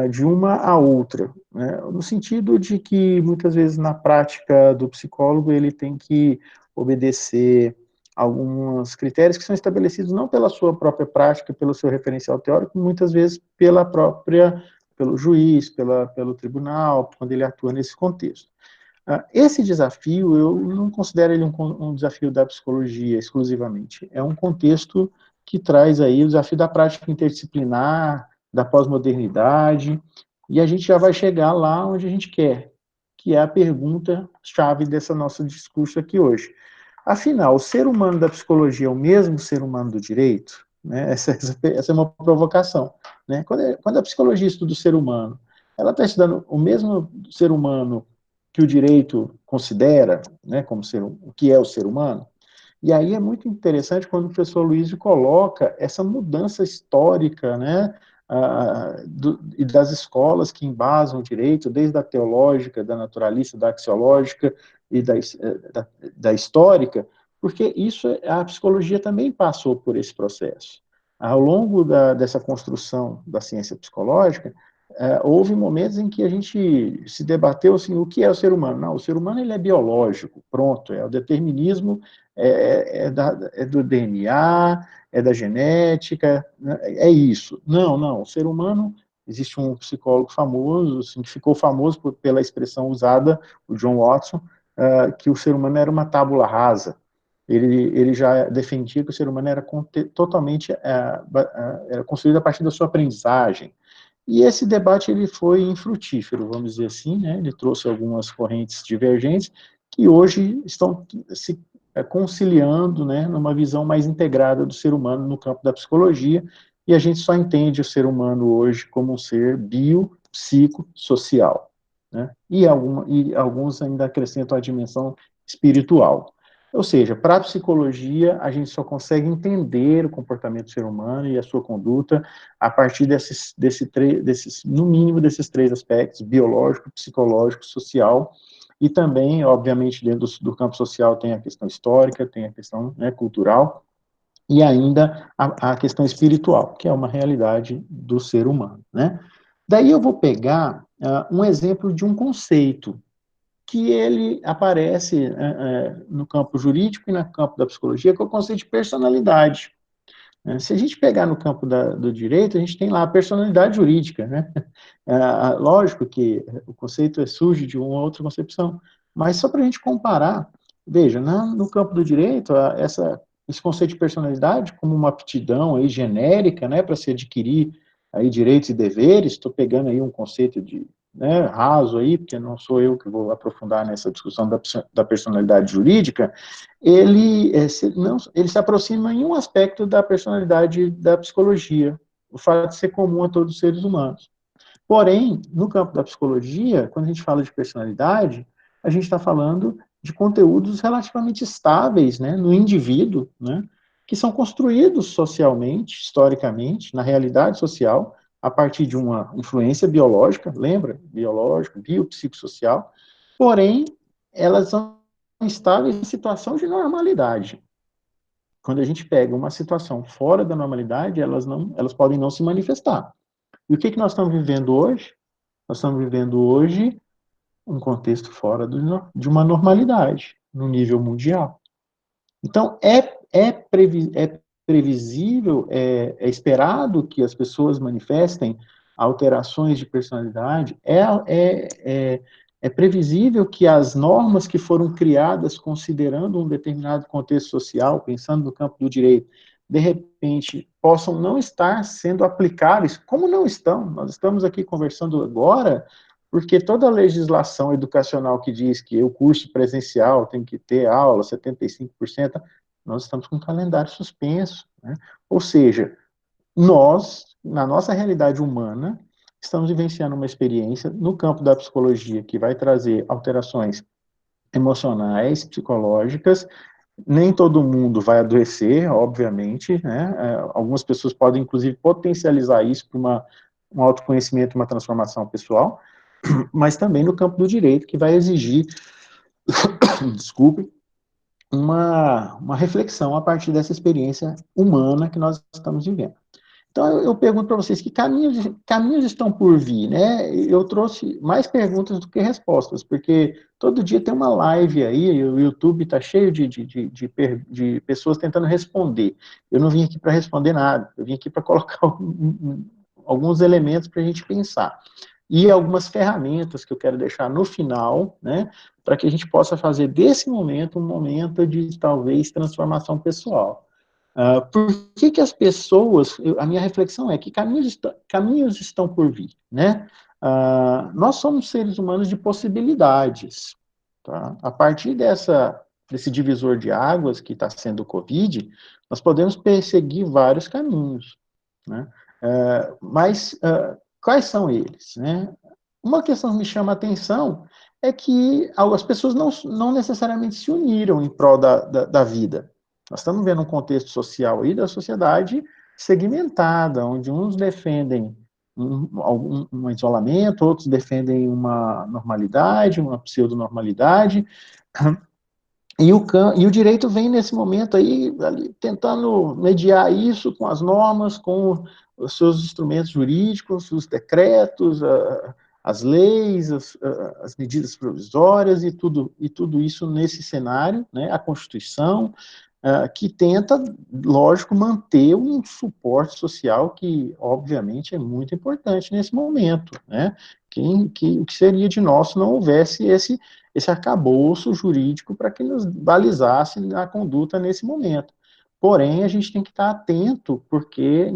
[SPEAKER 3] de uma à outra, né, no sentido de que muitas vezes na prática do psicólogo ele tem que obedecer alguns critérios que são estabelecidos não pela sua própria prática, pelo seu referencial teórico, muitas vezes pelo juiz, pelo tribunal, quando ele atua nesse contexto. Esse desafio, eu não considero ele um desafio da psicologia exclusivamente. É um contexto que traz aí o desafio da prática interdisciplinar, da pós-modernidade, e a gente já vai chegar lá onde a gente quer, que é a pergunta-chave desse nosso discurso aqui hoje. Afinal, o ser humano da psicologia é o mesmo ser humano do direito? Né? Essa é uma provocação. Né? Quando a psicologia estuda o ser humano, ela está estudando o mesmo ser humano que o direito considera, né, como o que é o ser humano. E aí é muito interessante quando o professor Luiz coloca essa mudança histórica, né, e das escolas que embasam o direito, desde a teológica, da naturalista, da axiológica e da histórica, porque a psicologia também passou por esse processo. Ao longo dessa construção da ciência psicológica, houve momentos em que a gente se debateu assim, o que é o ser humano? Não, o ser humano ele é biológico, pronto, é o determinismo, é do DNA, é da genética, né, é isso. Não, o ser humano, existe um psicólogo famoso, assim, que ficou famoso pela expressão usada, o John Watson, que o ser humano era uma tábula rasa. Ele já defendia que o ser humano era totalmente era construído a partir da sua aprendizagem. E esse debate ele foi infrutífero, vamos dizer assim, né? Ele trouxe algumas correntes divergentes que hoje estão se conciliando, né, numa visão mais integrada do ser humano no campo da psicologia, e a gente só entende o ser humano hoje como um ser biopsicossocial, né? E alguns ainda acrescentam a dimensão espiritual. Ou seja, para a psicologia, a gente só consegue entender o comportamento do ser humano e a sua conduta a partir no mínimo, desses três aspectos, biológico, psicológico, social, e também, obviamente, dentro do campo social tem a questão histórica, tem a questão, né, cultural, e ainda a questão espiritual, que é uma realidade do ser humano, né? Daí eu vou pegar um exemplo de um conceito que ele aparece no campo jurídico e no campo da psicologia, que é o conceito de personalidade. Se a gente pegar no campo do direito, a gente tem lá a personalidade jurídica, né? Lógico que o conceito surge de uma outra concepção, mas só para a gente comparar, veja, no campo do direito, esse conceito de personalidade como uma aptidão aí genérica, né, para se adquirir aí direitos e deveres, estou pegando aí um conceito né, raso aí, porque não sou eu que vou aprofundar nessa discussão da personalidade jurídica, ele se aproxima em um aspecto da personalidade da psicologia, o fato de ser comum a todos os seres humanos. Porém, no campo da psicologia, quando a gente fala de personalidade, a gente está falando de conteúdos relativamente estáveis, né, no indivíduo, né, que são construídos socialmente, historicamente, na realidade social, a partir de uma influência biológica, lembra? Biológica, biopsicossocial, porém, elas são estáveis em situação de normalidade. Quando a gente pega uma situação fora da normalidade, elas podem não se manifestar. E o que nós estamos vivendo hoje? Nós estamos vivendo hoje um contexto fora de uma normalidade, no nível mundial. Então, é previsível, é esperado que as pessoas manifestem alterações de personalidade, é previsível que as normas que foram criadas considerando um determinado contexto social, pensando no campo do direito, de repente, possam não estar sendo aplicáveis, como não estão. Nós estamos aqui conversando agora porque toda a legislação educacional que diz que o curso presencial tem que ter aula, 75%, nós estamos com o calendário suspenso, né? Ou seja, nós, na nossa realidade humana, estamos vivenciando uma experiência no campo da psicologia que vai trazer alterações emocionais, psicológicas. Nem todo mundo vai adoecer, obviamente, né? Algumas pessoas podem, inclusive, potencializar isso para um autoconhecimento, uma transformação pessoal, mas também no campo do direito, que vai exigir, desculpe, uma reflexão a partir dessa experiência humana que nós estamos vivendo. Então, eu pergunto para vocês que caminhos estão por vir, né? Eu trouxe mais perguntas do que respostas, porque todo dia tem uma live aí, o YouTube está cheio de pessoas tentando responder. Eu não vim aqui para responder nada, eu vim aqui para colocar alguns elementos para a gente pensar. E algumas ferramentas que eu quero deixar no final, né, para que a gente possa fazer desse momento um momento de, talvez, transformação pessoal. Por que as pessoas, a minha reflexão é que caminhos estão por vir, né? Nós somos seres humanos de possibilidades, tá? A partir desse divisor de águas que está sendo o Covid, nós podemos perseguir vários caminhos, né? Mas quais são eles, né? Uma questão que me chama a atenção é que as pessoas não necessariamente se uniram em prol da vida. Nós estamos vendo um contexto social aí da sociedade segmentada, onde uns defendem um isolamento, outros defendem uma normalidade, uma pseudonormalidade, e o direito vem nesse momento aí, ali, tentando mediar isso com as normas, com os seus instrumentos jurídicos, os decretos, as leis, as medidas provisórias e tudo isso nesse cenário, né, a Constituição, que tenta, lógico, manter um suporte social que, obviamente, é muito importante nesse momento, né? O que seria de nós se não houvesse esse arcabouço jurídico para que nos balizasse na conduta nesse momento. Porém, a gente tem que estar atento, porque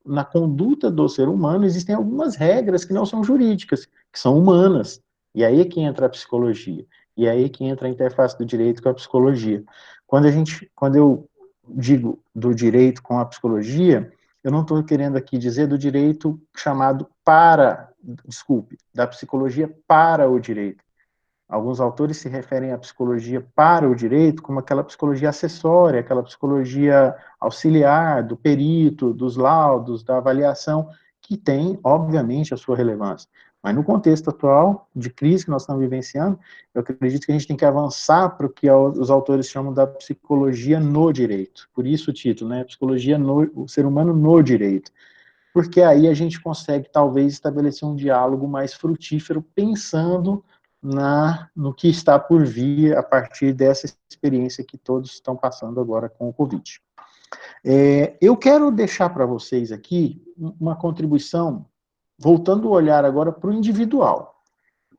[SPEAKER 3] na conduta do ser humano existem algumas regras que não são jurídicas, que são humanas. E aí é que entra a psicologia. E aí é que entra a interface do direito com a psicologia. Quando eu digo do direito com a psicologia, eu não estou querendo aqui dizer do direito da psicologia para o direito. Alguns autores se referem à psicologia para o direito como aquela psicologia acessória, aquela psicologia auxiliar do perito, dos laudos, da avaliação, que tem, obviamente, a sua relevância. Mas no contexto atual de crise que nós estamos vivenciando, eu acredito que a gente tem que avançar para o que os autores chamam da psicologia no direito. Por isso o título, né? Psicologia o ser humano no direito. Porque aí a gente consegue, talvez, estabelecer um diálogo mais frutífero, pensando no que está por vir a partir dessa experiência que todos estão passando agora com o Covid. Eu quero deixar para vocês aqui uma contribuição, voltando o olhar agora para o individual.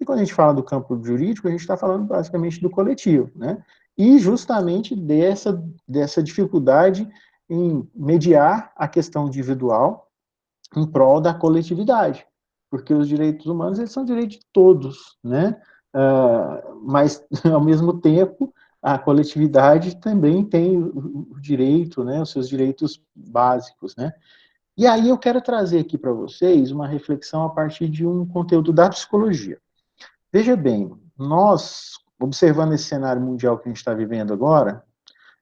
[SPEAKER 3] E quando a gente fala do campo jurídico, a gente está falando basicamente do coletivo, né? E justamente dessa dificuldade em mediar a questão individual em prol da coletividade, porque os direitos humanos, eles são direitos de todos, né? Mas, ao mesmo tempo, a coletividade também tem o direito, né, os seus direitos básicos, né? E aí eu quero trazer aqui para vocês uma reflexão a partir de um conteúdo da psicologia. Veja bem, nós, observando esse cenário mundial que a gente está vivendo agora,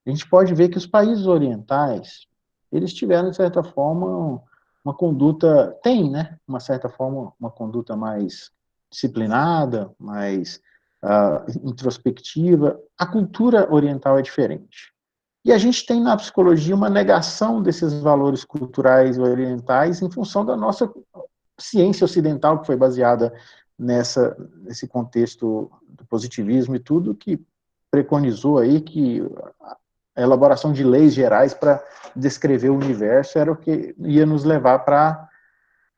[SPEAKER 3] a gente pode ver que os países orientais, eles tiveram, de certa forma, uma conduta, né, uma certa forma, uma conduta mais disciplinada, mais introspectiva. A cultura oriental é diferente. E a gente tem na psicologia uma negação desses valores culturais orientais em função da nossa ciência ocidental, que foi baseada nesse contexto do positivismo e tudo, que preconizou aí que a elaboração de leis gerais para descrever o universo era o que ia nos levar para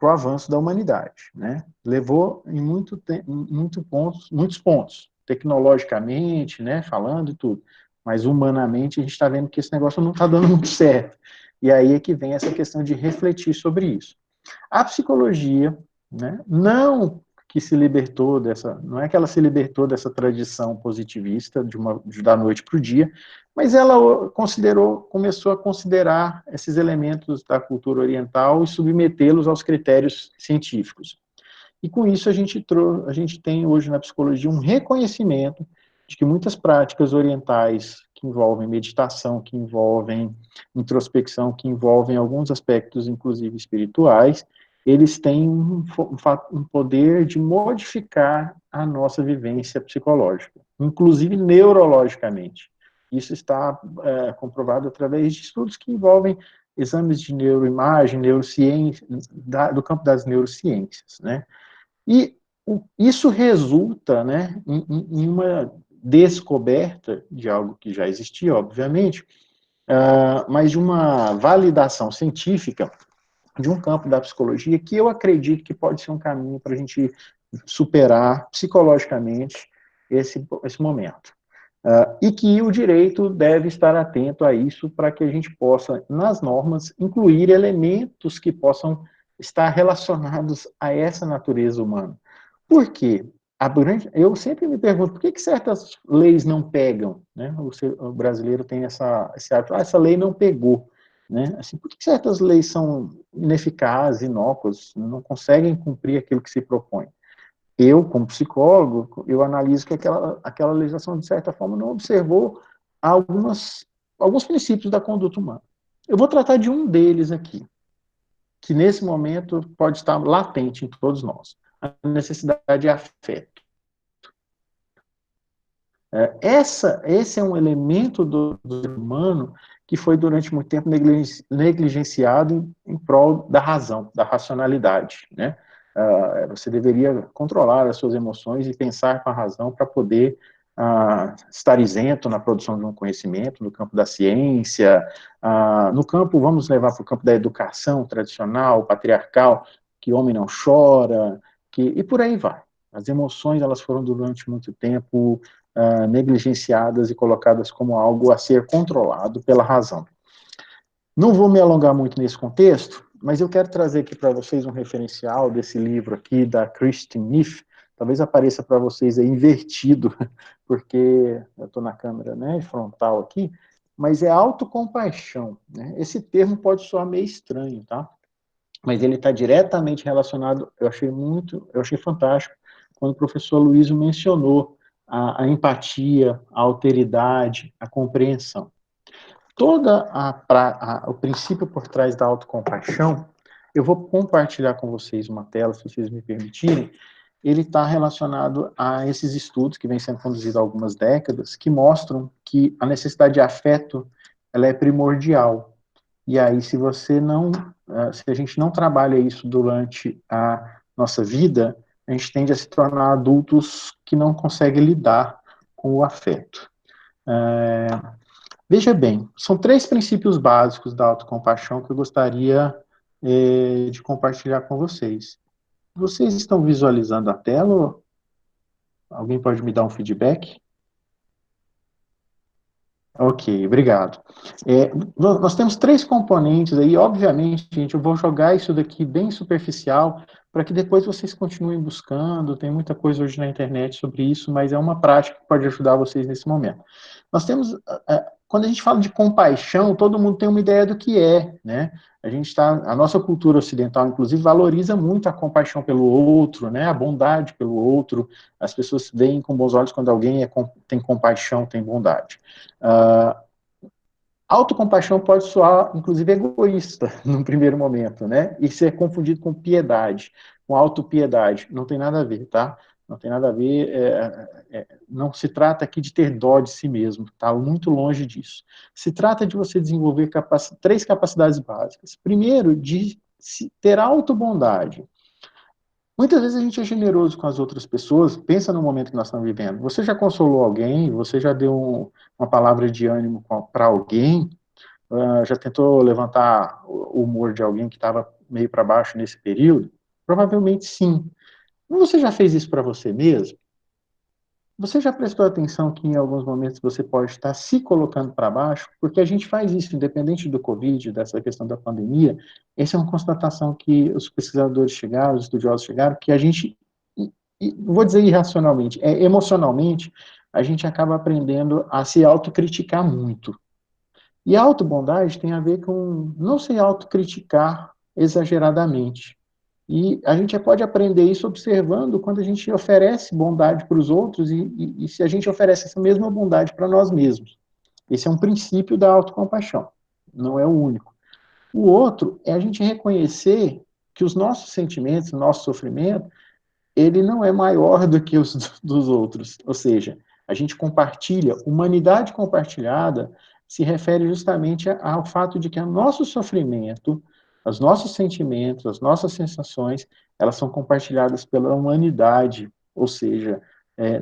[SPEAKER 3] o avanço da humanidade, né? Levou em muitos pontos, tecnologicamente, né, falando e tudo, mas humanamente a gente está vendo que esse negócio não está dando muito certo. E aí é que vem essa questão de refletir sobre isso. A psicologia, né, não que se libertou dessa, não é que ela se libertou dessa tradição positivista da noite para o dia, mas ela começou a considerar esses elementos da cultura oriental e submetê-los aos critérios científicos. E com isso a gente tem hoje na psicologia um reconhecimento de que muitas práticas orientais que envolvem meditação, que envolvem introspecção, que envolvem alguns aspectos, inclusive espirituais, eles têm um poder de modificar a nossa vivência psicológica, inclusive neurologicamente. Isso está comprovado através de estudos que envolvem exames de neuroimagem, neurociência, do campo das neurociências, né? E isso resulta, né, em uma descoberta de algo que já existia, obviamente, mas de uma validação científica de um campo da psicologia que eu acredito que pode ser um caminho para a gente superar psicologicamente esse momento. E que o direito deve estar atento a isso para que a gente possa, nas normas, incluir elementos que possam estar relacionados a essa natureza humana. Por quê? Eu sempre me pergunto por que certas leis não pegam, né? O brasileiro tem esse hábito, essa lei não pegou, né? Assim, por que certas leis são ineficazes, inócuas, não conseguem cumprir aquilo que se propõe? Eu, como psicólogo, eu analiso que aquela legislação, de certa forma, não observou alguns princípios da conduta humana. Eu vou tratar de um deles aqui, que nesse momento pode estar latente em todos nós. A necessidade de afeto. Esse é um elemento do ser humano que foi durante muito tempo negligenciado em prol da razão, da racionalidade, né? Você deveria controlar as suas emoções e pensar com a razão para poder estar isento na produção de um conhecimento, no campo da ciência, no campo, vamos levar para o campo da educação tradicional, patriarcal, que homem não chora, e por aí vai. As emoções, elas foram durante muito tempo negligenciadas e colocadas como algo a ser controlado pela razão. Não vou me alongar muito nesse contexto, mas eu quero trazer aqui para vocês um referencial desse livro aqui, da Kristin Neff. Talvez apareça para vocês aí invertido, porque eu estou na câmera, né, frontal aqui, mas é autocompaixão, né? Esse termo pode soar meio estranho, tá? Mas ele está diretamente relacionado, eu achei fantástico, quando o professor Luiz mencionou a empatia, a alteridade, a compreensão. O princípio por trás da autocompaixão, eu vou compartilhar com vocês uma tela, se vocês me permitirem, ele está relacionado a esses estudos que vêm sendo conduzidos há algumas décadas, que mostram que a necessidade de afeto, ela é primordial. E aí, se a gente não trabalha isso durante a nossa vida, a gente tende a se tornar adultos que não conseguem lidar com o afeto. Veja bem, são 3 princípios básicos da autocompaixão que eu gostaria de compartilhar com vocês. Vocês estão visualizando a tela? Alguém pode me dar um feedback? Ok, obrigado. Nós temos 3 componentes aí, obviamente, gente, eu vou jogar isso daqui bem superficial, para que depois vocês continuem buscando, tem muita coisa hoje na internet sobre isso, mas é uma prática que pode ajudar vocês nesse momento. Nós temos, quando a gente fala de compaixão, todo mundo tem uma ideia do que é, né? A nossa cultura ocidental, inclusive, valoriza muito a compaixão pelo outro, né? A bondade pelo outro. As pessoas veem com bons olhos quando alguém tem compaixão, tem bondade. Autocompaixão pode soar, inclusive, egoísta, num primeiro momento, né? E ser confundido com piedade, com autopiedade. Não tem nada a ver, tá? Não tem nada a ver, não se trata aqui de ter dó de si mesmo, tá? Muito longe disso. Se trata de você desenvolver 3 capacidades básicas. Primeiro, de ter autobondade. Muitas vezes a gente é generoso com as outras pessoas, pensa no momento que nós estamos vivendo. Você já consolou alguém? Você já deu uma palavra de ânimo para alguém? Já tentou levantar o humor de alguém que estava meio para baixo nesse período? Provavelmente sim. Mas você já fez isso para você mesmo? Você já prestou atenção que em alguns momentos você pode estar se colocando para baixo? Porque a gente faz isso independente do Covid, dessa questão da pandemia. Essa é uma constatação que os pesquisadores chegaram, os estudiosos chegaram, que a gente, vou dizer irracionalmente, emocionalmente, a gente acaba aprendendo a se autocriticar muito. E a autobondade tem a ver com não se autocriticar exageradamente. E a gente pode aprender isso observando quando a gente oferece bondade para os outros e se a gente oferece essa mesma bondade para nós mesmos. Esse é um princípio da autocompaixão, não é o único. O outro é a gente reconhecer que os nossos sentimentos, o nosso sofrimento, ele não é maior do que os dos outros. Ou seja, a gente compartilha, humanidade compartilhada se refere justamente ao fato de que o nosso sofrimento, os nossos sentimentos, as nossas sensações, elas são compartilhadas pela humanidade. Ou seja,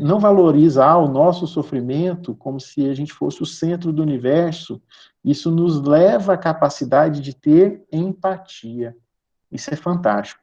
[SPEAKER 3] não valorizar o nosso sofrimento como se a gente fosse o centro do universo, isso nos leva à capacidade de ter empatia. Isso é fantástico.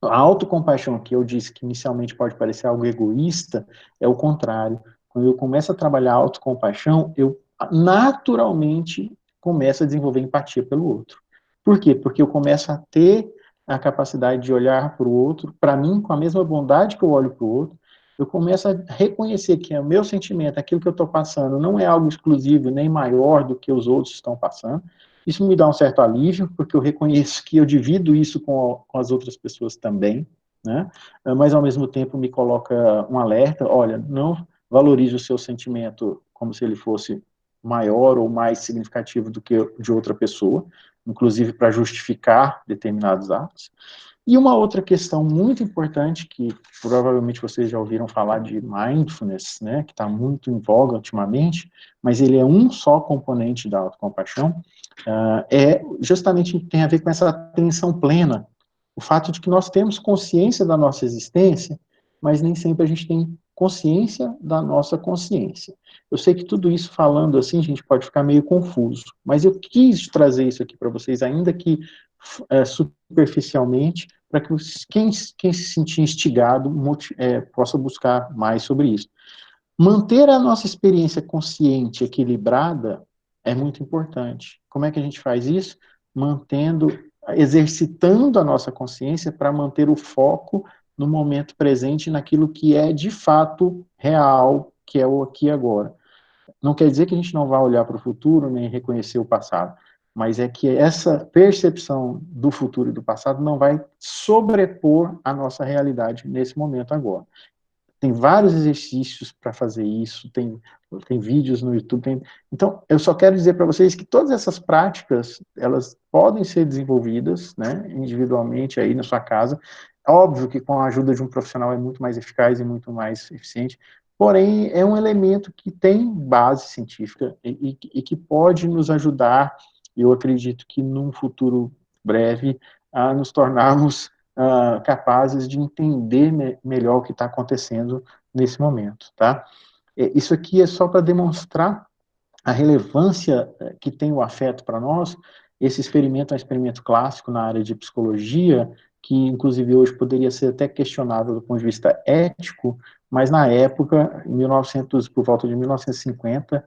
[SPEAKER 3] A autocompaixão, que eu disse que inicialmente pode parecer algo egoísta, é o contrário. Quando eu começo a trabalhar a autocompaixão, eu naturalmente começo a desenvolver empatia pelo outro. Por quê? Porque eu começo a ter a capacidade de olhar para o outro, para mim, com a mesma bondade que eu olho para o outro, eu começo a reconhecer que o meu sentimento, aquilo que eu estou passando, não é algo exclusivo nem maior do que os outros estão passando. Isso me dá um certo alívio, porque eu reconheço que eu divido isso com as outras pessoas também, né? Mas ao mesmo tempo me coloca um alerta, olha, não valorize o seu sentimento como se ele fosse maior ou mais significativo do que de outra pessoa, inclusive para justificar determinados atos. E uma outra questão muito importante, que provavelmente vocês já ouviram falar de mindfulness, né, que está muito em voga ultimamente, mas ele é um só componente da autocompaixão, justamente tem a ver com essa atenção plena, o fato de que nós temos consciência da nossa existência, mas nem sempre a gente tem consciência da nossa consciência. Eu sei que tudo isso falando assim, a gente pode ficar meio confuso, mas eu quis trazer isso aqui para vocês, ainda que superficialmente, para que quem se sentir instigado possa buscar mais sobre isso. Manter a nossa experiência consciente equilibrada é muito importante. Como é que a gente faz isso? Exercitando a nossa consciência para manter o foco no momento presente, naquilo que é de fato real, que é o aqui e agora. Não quer dizer que a gente não vá olhar para o futuro nem reconhecer o passado, mas é que essa percepção do futuro e do passado não vai sobrepor a nossa realidade nesse momento agora. Tem vários exercícios para fazer isso, tem vídeos no YouTube. Então, eu só quero dizer para vocês que todas essas práticas, elas podem ser desenvolvidas, né, individualmente aí na sua casa. Óbvio que com a ajuda de um profissional é muito mais eficaz e muito mais eficiente, porém, é um elemento que tem base científica e que pode nos ajudar, eu acredito que num futuro breve, a nos tornarmos capazes de entender melhor o que está acontecendo nesse momento, tá? Isso aqui é só para demonstrar a relevância que tem o afeto para nós. Esse experimento é um experimento clássico na área de psicologia, que inclusive hoje poderia ser até questionável do ponto de vista ético, mas na época, por volta de 1950,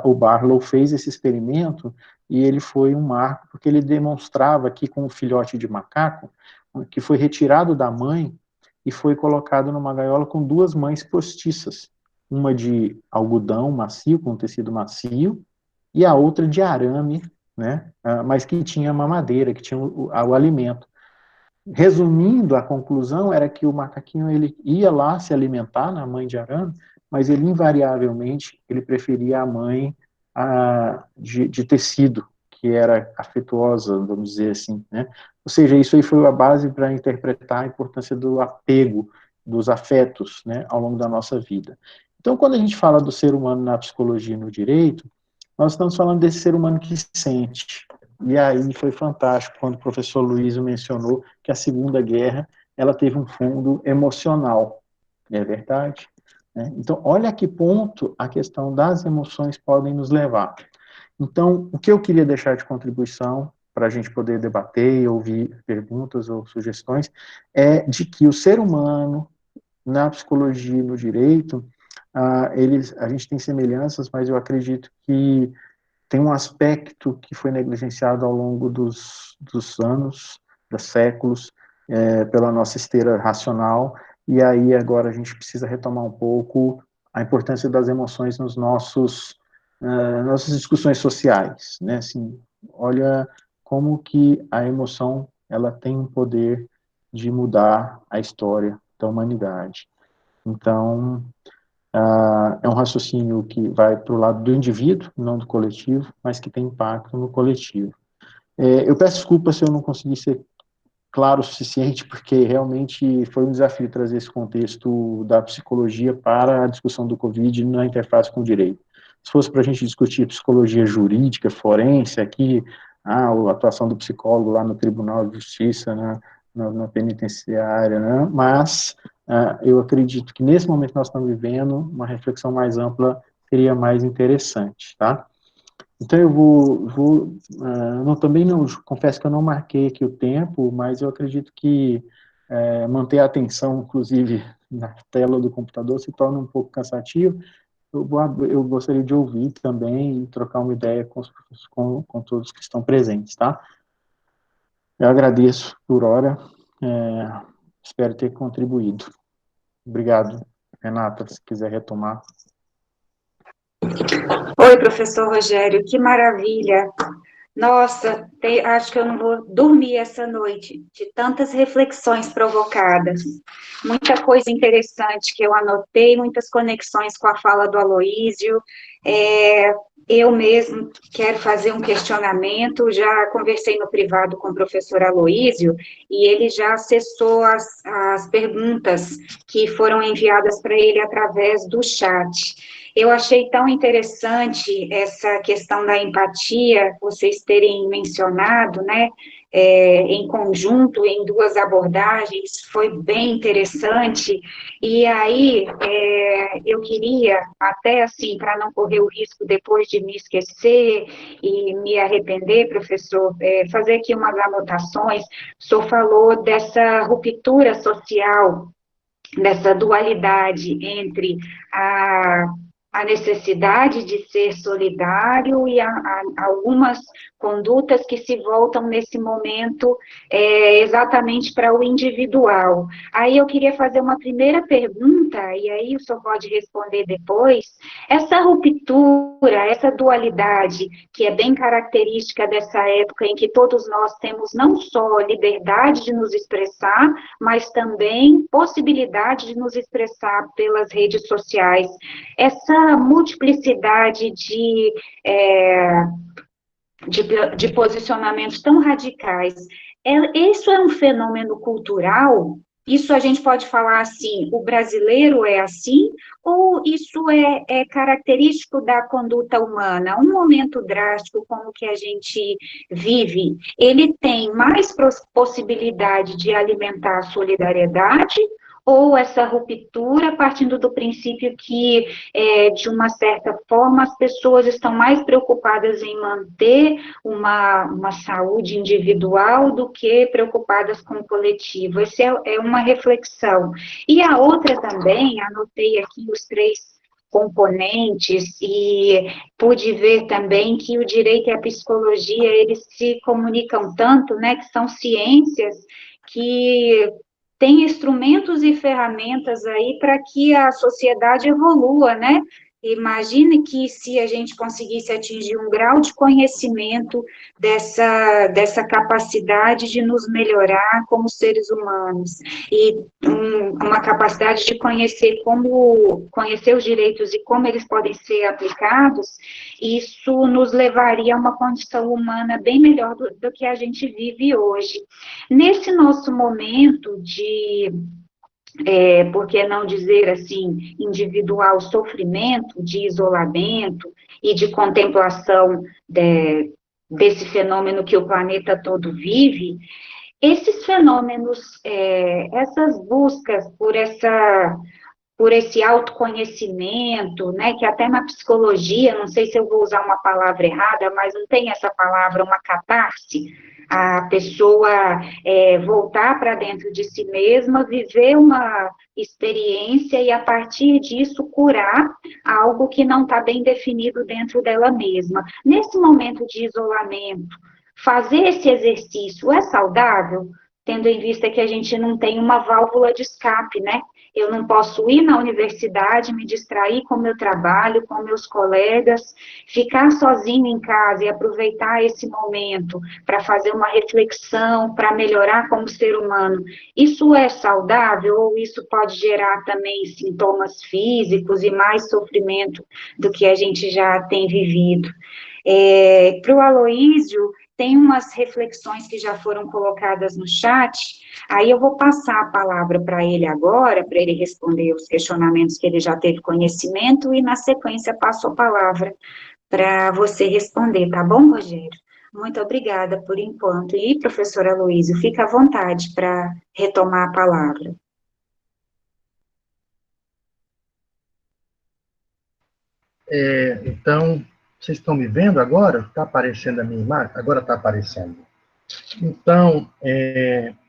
[SPEAKER 3] o Barlow fez esse experimento e ele foi um marco porque ele demonstrava que com um filhote de macaco, que foi retirado da mãe e foi colocado numa gaiola com duas mães postiças, uma de algodão macio, com tecido macio, e a outra de arame, né, mas que tinha mamadeira, que tinha o alimento. Resumindo, a conclusão era que o macaquinho ele ia lá se alimentar na mãe de arame, mas ele invariavelmente ele preferia a mãe de tecido, que era afetuosa, vamos dizer assim, né? Ou seja, isso aí foi a base para interpretar a importância do apego, dos afetos, né, ao longo da nossa vida. Então, quando a gente fala do ser humano na psicologia e no direito, nós estamos falando desse ser humano que sente. E aí foi fantástico quando o professor Luiz mencionou que a Segunda Guerra ela teve um fundo emocional, é verdade? Né? Então, olha a que ponto a questão das emoções podem nos levar. Então, o que eu queria deixar de contribuição, para a gente poder debater e ouvir perguntas ou sugestões, é de que o ser humano, na psicologia e no direito, a gente tem semelhanças, mas eu acredito que tem um aspecto que foi negligenciado ao longo dos anos, dos séculos, pela nossa esteira racional, e aí agora a gente precisa retomar um pouco a importância das emoções nos nossas discussões sociais, né? Assim, olha como que a emoção ela tem um poder de mudar a história da humanidade. Então, é um raciocínio que vai para o lado do indivíduo, não do coletivo, mas que tem impacto no coletivo. Eu peço desculpa se eu não consegui ser claro o suficiente, porque realmente foi um desafio trazer esse contexto da psicologia para a discussão do Covid na interface com o direito. Se fosse para a gente discutir psicologia jurídica, forense, aqui, a atuação do psicólogo lá no Tribunal de Justiça, na penitenciária, né? Mas eu acredito que nesse momento que nós estamos vivendo, uma reflexão mais ampla seria mais interessante, tá? Então eu também não, confesso que eu não marquei aqui o tempo, mas eu acredito que manter a atenção, inclusive na tela do computador, se torna um pouco cansativo. Eu gostaria de ouvir também e trocar uma ideia com todos que estão presentes, tá? Eu agradeço por hora, espero ter contribuído. Obrigado, Renata, se quiser retomar.
[SPEAKER 1] Oi, professor Rogério, que maravilha. Nossa, acho que eu não vou dormir essa noite, de tantas reflexões provocadas. Muita coisa interessante que eu anotei, muitas conexões com a fala do Aloísio. Eu mesmo quero fazer um questionamento, já conversei no privado com o professor Aloísio, e ele já acessou as perguntas que foram enviadas para ele através do chat. Eu achei tão interessante essa questão da empatia, vocês terem mencionado, né, em conjunto, em duas abordagens, foi bem interessante, e aí eu queria, até assim, para não correr o risco depois de me esquecer e me arrepender, professor, fazer aqui umas anotações. O senhor falou dessa ruptura social, dessa dualidade entre a necessidade de ser solidário e algumas condutas que se voltam nesse momento exatamente para o individual. Aí eu queria fazer uma primeira pergunta, e aí o senhor pode responder depois. Essa ruptura, essa dualidade, que é bem característica dessa época em que todos nós temos não só liberdade de nos expressar, mas também possibilidade de nos expressar pelas redes sociais. Essa multiplicidade de posicionamentos tão radicais, isso é um fenômeno cultural? Isso a gente pode falar assim, o brasileiro é assim, ou isso é característico da conduta humana? Um momento drástico como o que a gente vive, ele tem mais possibilidade de alimentar a solidariedade, ou essa ruptura partindo do princípio que, de uma certa forma, as pessoas estão mais preocupadas em manter uma saúde individual do que preocupadas com o coletivo. Essa é uma reflexão. E a outra também, anotei aqui os três componentes e pude ver também que o direito e a psicologia, eles se comunicam tanto, né, que são ciências que tem instrumentos e ferramentas aí para que a sociedade evolua, né? Imagine que se a gente conseguisse atingir um grau de conhecimento dessa capacidade de nos melhorar como seres humanos, e uma capacidade de conhecer os direitos e como eles podem ser aplicados, isso nos levaria a uma condição humana bem melhor do que a gente vive hoje. Nesse nosso momento por que não dizer assim, individual sofrimento, de isolamento e de contemplação desse fenômeno que o planeta todo vive, esses fenômenos, essas buscas por esse autoconhecimento, né, que até na psicologia, não sei se eu vou usar uma palavra errada, mas não tem essa palavra, uma catarse, a pessoa voltar para dentro de si mesma, viver uma experiência e, a partir disso, curar algo que não está bem definido dentro dela mesma. Nesse momento de isolamento, fazer esse exercício é saudável? Tendo em vista que a gente não tem uma válvula de escape, né? Eu não posso ir na universidade, me distrair com o meu trabalho, com meus colegas, ficar sozinho em casa e aproveitar esse momento para fazer uma reflexão, para melhorar como ser humano. Isso é saudável ou isso pode gerar também sintomas físicos e mais sofrimento do que a gente já tem vivido? Para o Aloísio, tem umas reflexões que já foram colocadas no chat, aí eu vou passar a palavra para ele agora, para ele responder os questionamentos que ele já teve conhecimento, e na sequência passo a palavra para você responder, tá bom, Rogério? Muito obrigada por enquanto. E, professor Aloísio, fica à vontade para retomar a palavra.
[SPEAKER 2] Então, vocês estão me vendo agora? Está aparecendo a minha imagem? Agora está aparecendo. Então,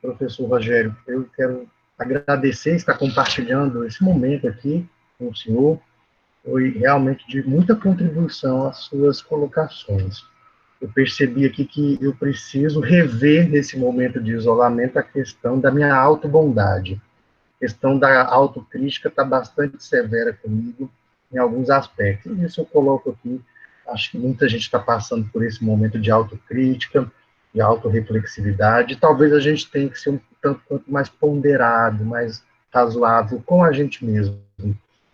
[SPEAKER 2] professor Rogério, eu quero agradecer estar compartilhando esse momento aqui com o senhor. Foi realmente de muita contribuição às suas colocações. Eu percebi aqui que eu preciso rever, nesse momento de isolamento, a questão da minha autobondade. A questão da autocrítica está bastante severa comigo em alguns aspectos. Isso eu coloco aqui. Acho que muita gente está passando por esse momento de autocrítica, de autorreflexividade. Talvez a gente tenha que ser um tanto quanto mais ponderado, mais razoável com a gente mesmo.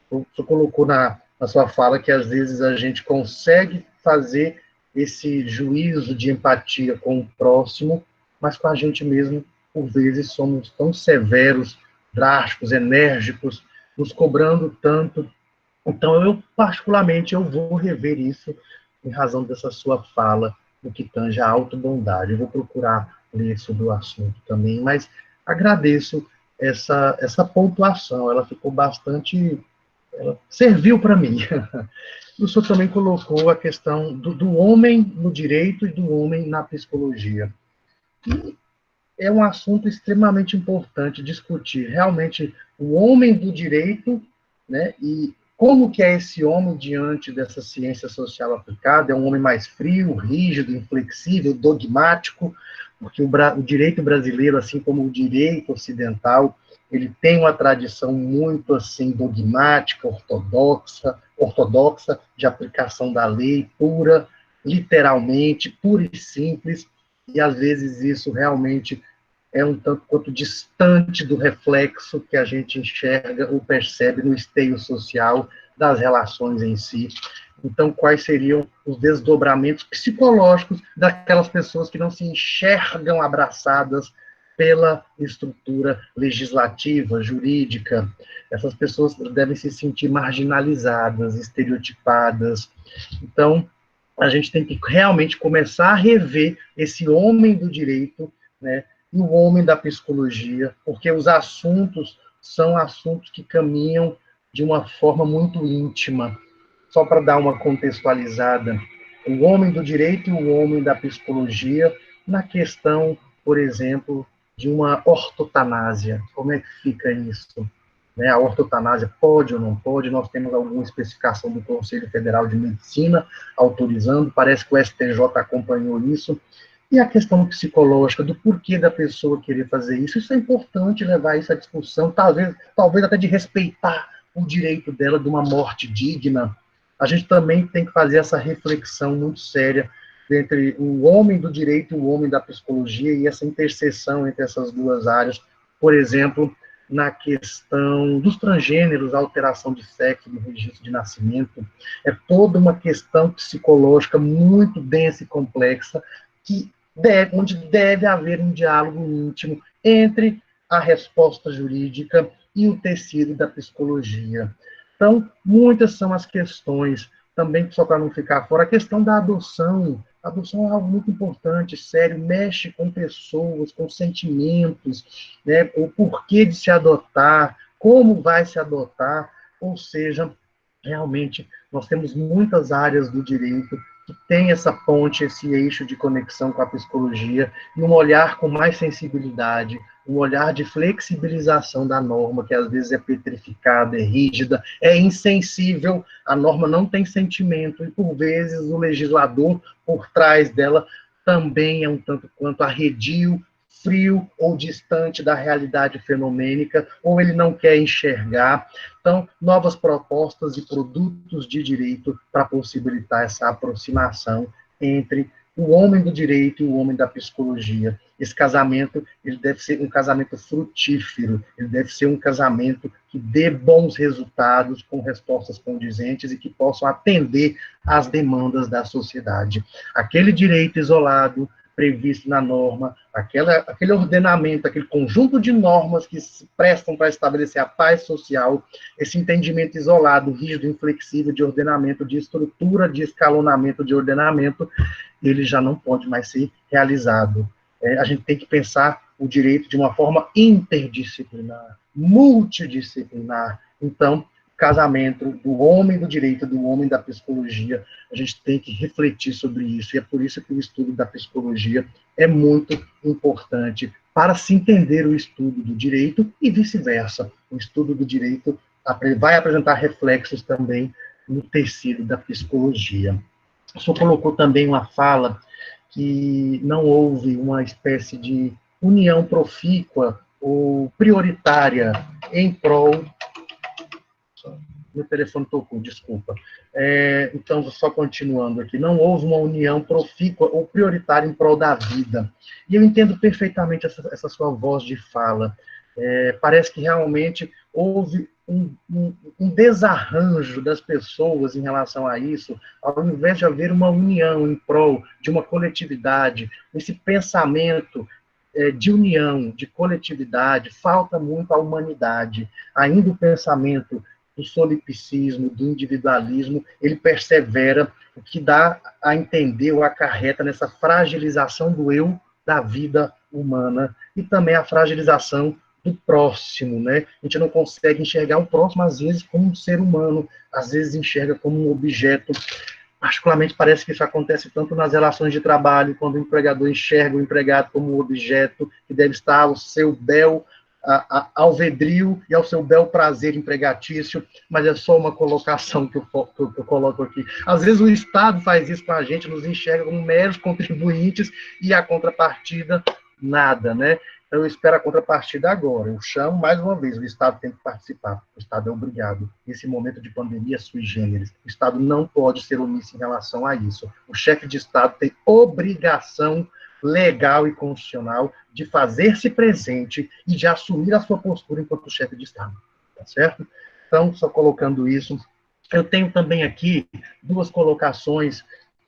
[SPEAKER 2] Você colocou na sua fala que às vezes a gente consegue fazer esse juízo de empatia com o próximo, mas com a gente mesmo, por vezes, somos tão severos, drásticos, enérgicos, nos cobrando tanto. Então, eu, particularmente, eu vou rever isso em razão dessa sua fala, no que tange a autobondade. Eu vou procurar ler sobre o assunto também, mas agradeço essa pontuação, ela ficou bastante... ela serviu para mim. O senhor também colocou a questão do homem no direito e do homem na psicologia. E é um assunto extremamente importante discutir realmente o homem do direito, né, e como que é esse homem diante dessa ciência social aplicada. É um homem mais frio, rígido, inflexível, dogmático, porque o direito brasileiro, assim como o direito ocidental, ele tem uma tradição muito assim dogmática, ortodoxa de aplicação da lei pura, literalmente, pura e simples, e às vezes isso realmente é um tanto quanto distante do reflexo que a gente enxerga ou percebe no esteio social das relações em si. Então, quais seriam os desdobramentos psicológicos daquelas pessoas que não se enxergam abraçadas pela estrutura legislativa, jurídica? Essas pessoas devem se sentir marginalizadas, estereotipadas. Então, a gente tem que realmente começar a rever esse homem do direito, né, e o homem da psicologia, porque os assuntos são assuntos que caminham de uma forma muito íntima. Só para dar uma contextualizada, o homem do direito e o homem da psicologia na questão, por exemplo, de uma ortotanásia. Como é que fica isso? A ortotanásia pode ou não pode? Nós temos alguma especificação do Conselho Federal de Medicina autorizando, parece que o STJ acompanhou isso. E a questão psicológica, do porquê da pessoa querer fazer isso é importante levar isso à discussão, talvez até de respeitar o direito dela de uma morte digna. A gente também tem que fazer essa reflexão muito séria entre o homem do direito e o homem da psicologia e essa interseção entre essas duas áreas. Por exemplo, na questão dos transgêneros, a alteração de sexo no registro de nascimento, é toda uma questão psicológica muito densa e complexa, onde deve haver um diálogo íntimo entre a resposta jurídica e o tecido da psicologia. Então, muitas são as questões, também só para não ficar fora, a questão da adoção A adoção é algo muito importante, sério, mexe com pessoas, com sentimentos, né? O porquê de se adotar, como vai se adotar, ou seja, realmente nós temos muitas áreas do direito que tem essa ponte, esse eixo de conexão com a psicologia, e um olhar com mais sensibilidade, um olhar de flexibilização da norma, que às vezes é petrificada, é rígida, é insensível, a norma não tem sentimento, e por vezes o legislador, por trás dela, também é um tanto quanto arredio, frio ou distante da realidade fenomênica, ou ele não quer enxergar. Então, novas propostas e produtos de direito para possibilitar essa aproximação entre o homem do direito e o homem da psicologia. Esse casamento, ele deve ser um casamento frutífero, ele deve ser um casamento que dê bons resultados, com respostas condizentes e que possam atender às demandas da sociedade. Aquele direito isolado, previsto na norma, aquele ordenamento, aquele conjunto de normas que se prestam para estabelecer a paz social, esse entendimento isolado, rígido, inflexível de ordenamento, de estrutura, de escalonamento de ordenamento, ele já não pode mais ser realizado. A gente tem que pensar o direito de uma forma interdisciplinar, multidisciplinar. Então, casamento do homem do direito, do homem da psicologia, a gente tem que refletir sobre isso, e é por isso que o estudo da psicologia é muito importante para se entender o estudo do direito e vice-versa. O estudo do direito vai apresentar reflexos também no tecido da psicologia. O senhor colocou também uma fala que não houve uma espécie de união profícua ou prioritária em prol... Meu telefone tocou, desculpa. Então, só continuando aqui. Não houve uma união profícua ou prioritária em prol da vida. E eu entendo perfeitamente essa sua voz de fala. Parece que realmente houve um desarranjo das pessoas em relação a isso, ao invés de haver uma união em prol de uma coletividade, esse pensamento de união, de coletividade, falta muito à humanidade. Ainda o pensamento do solipsismo, do individualismo, ele persevera, o que dá a entender ou acarreta nessa fragilização do eu da vida humana e também a fragilização do próximo, né? A gente não consegue enxergar o próximo, às vezes, como um ser humano, às vezes enxerga como um objeto. Particularmente, parece que isso acontece tanto nas relações de trabalho, quando o empregador enxerga o empregado como um objeto que deve estar ao seu bel alvedrio e ao seu bel prazer empregatício, mas é só uma colocação que eu coloco aqui. Às vezes o Estado faz isso com a gente, nos enxerga como meros contribuintes e a contrapartida, nada, né? Então eu espero a contrapartida agora. Eu chamo mais uma vez, o Estado tem que participar, o Estado é obrigado. Nesse momento de pandemia sui generis, o Estado não pode ser omisso em relação a isso. O chefe de Estado tem obrigação legal e constitucional de fazer-se presente e de assumir a sua postura enquanto chefe de Estado, tá certo? Então, só colocando isso, eu tenho também aqui duas colocações,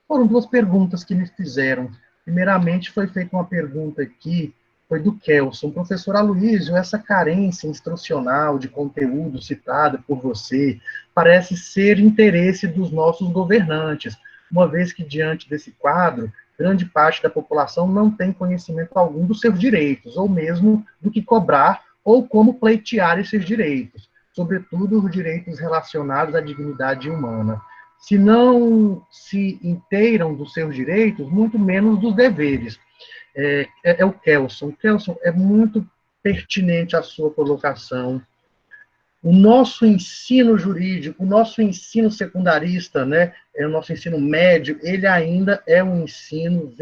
[SPEAKER 2] foram duas perguntas que me fizeram. Primeiramente, foi feita uma pergunta aqui, foi do Kelson. Professor Aloysio, essa carência instrucional de conteúdo citada por você parece ser interesse dos nossos governantes, uma vez que, diante desse quadro, grande parte da população não tem conhecimento algum dos seus direitos, ou mesmo do que cobrar ou como pleitear esses direitos, sobretudo os direitos relacionados à dignidade humana. Se não se inteiram dos seus direitos, muito menos dos deveres. É o Kelson. O Kelson, é muito pertinente a sua colocação. O nosso ensino jurídico, o nosso ensino secundarista, né, o nosso ensino médio, ele ainda é um ensino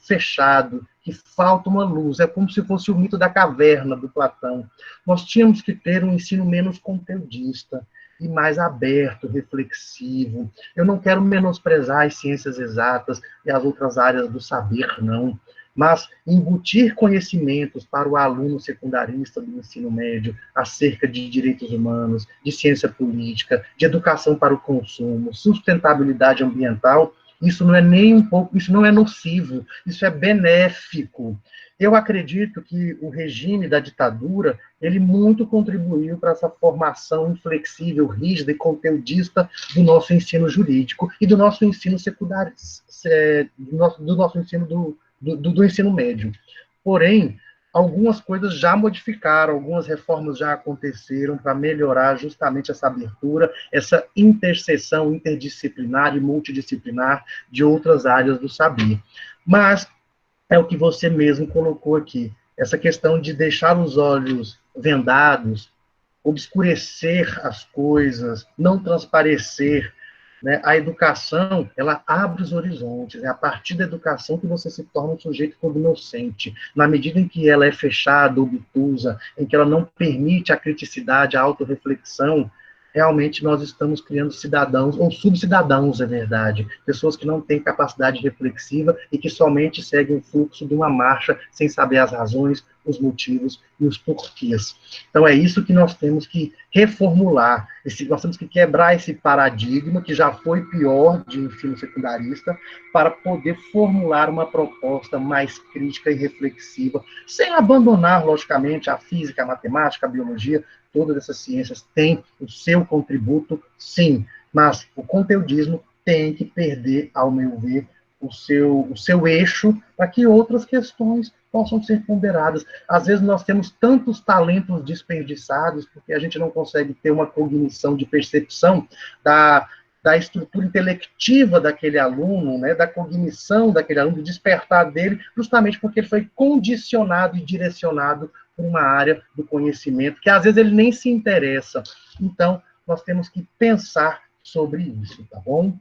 [SPEAKER 2] fechado, que falta uma luz, é como se fosse o mito da caverna do Platão. Nós tínhamos que ter um ensino menos conteudista e mais aberto, reflexivo. Eu não quero menosprezar as ciências exatas e as outras áreas do saber, não. Mas embutir conhecimentos para o aluno secundarista do ensino médio acerca de direitos humanos, de ciência política, de educação para o consumo, sustentabilidade ambiental, isso não é nem um pouco, isso não é nocivo, isso é benéfico. Eu acredito que o regime da ditadura, ele muito contribuiu para essa formação inflexível, rígida e conteudista do nosso ensino jurídico e do nosso ensino secundário, do nosso ensino do ensino médio. Porém, algumas coisas já modificaram, algumas reformas já aconteceram para melhorar justamente essa abertura, essa interseção interdisciplinar e multidisciplinar de outras áreas do saber. Mas é o que você mesmo colocou aqui, essa questão de deixar os olhos vendados, obscurecer as coisas, não transparecer, né? A educação, ela abre os horizontes, é a partir da educação que você se torna um sujeito cognoscente. Na medida em que ela é fechada, obtusa, em que ela não permite a criticidade, a autorreflexão, realmente nós estamos criando cidadãos, ou subcidadãos, é verdade, pessoas que não têm capacidade reflexiva e que somente seguem o fluxo de uma marcha sem saber as razões, os motivos e os porquês. Então é isso que nós temos que reformular, nós temos que quebrar esse paradigma que já foi pior de ensino secundarista para poder formular uma proposta mais crítica e reflexiva, sem abandonar, logicamente, a física, a matemática, a biologia. Todas essas ciências têm o seu contributo, sim, mas o conteudismo tem que perder, ao meu ver, o seu eixo para que outras questões possam ser ponderadas. Às vezes nós temos tantos talentos desperdiçados porque a gente não consegue ter uma cognição de percepção da estrutura intelectiva daquele aluno, né, da cognição daquele aluno, do despertar dele, justamente porque ele foi condicionado e direcionado por uma área do conhecimento, que às vezes ele nem se interessa. Então, nós temos que pensar sobre isso, tá bom?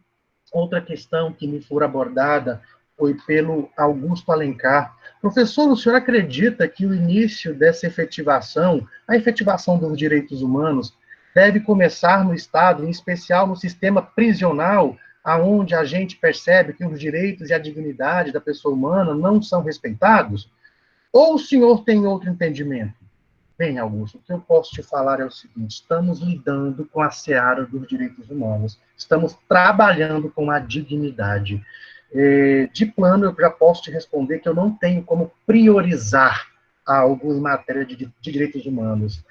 [SPEAKER 2] Outra questão que me foi abordada foi pelo Augusto Alencar. Professor, o senhor acredita que o início dessa efetivação, a efetivação dos direitos humanos, deve começar no Estado, em especial no sistema prisional, aonde a gente percebe que os direitos e a dignidade da pessoa humana não são respeitados? Ou o senhor tem outro entendimento? Bem, Augusto, o que eu posso te falar é o seguinte: estamos lidando com a seara dos direitos humanos, estamos trabalhando com a dignidade. De plano, eu já posso te responder que eu não tenho como priorizar algo em matéria de direitos humanos.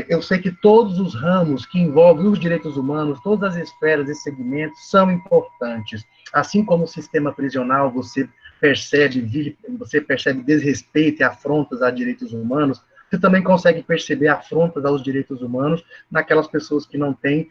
[SPEAKER 2] Eu sei que todos os ramos que envolvem os direitos humanos, todas as esferas e segmentos são importantes. Assim como o sistema prisional, você percebe desrespeito e afrontas a direitos humanos, você também consegue perceber afrontas aos direitos humanos naquelas pessoas que não têm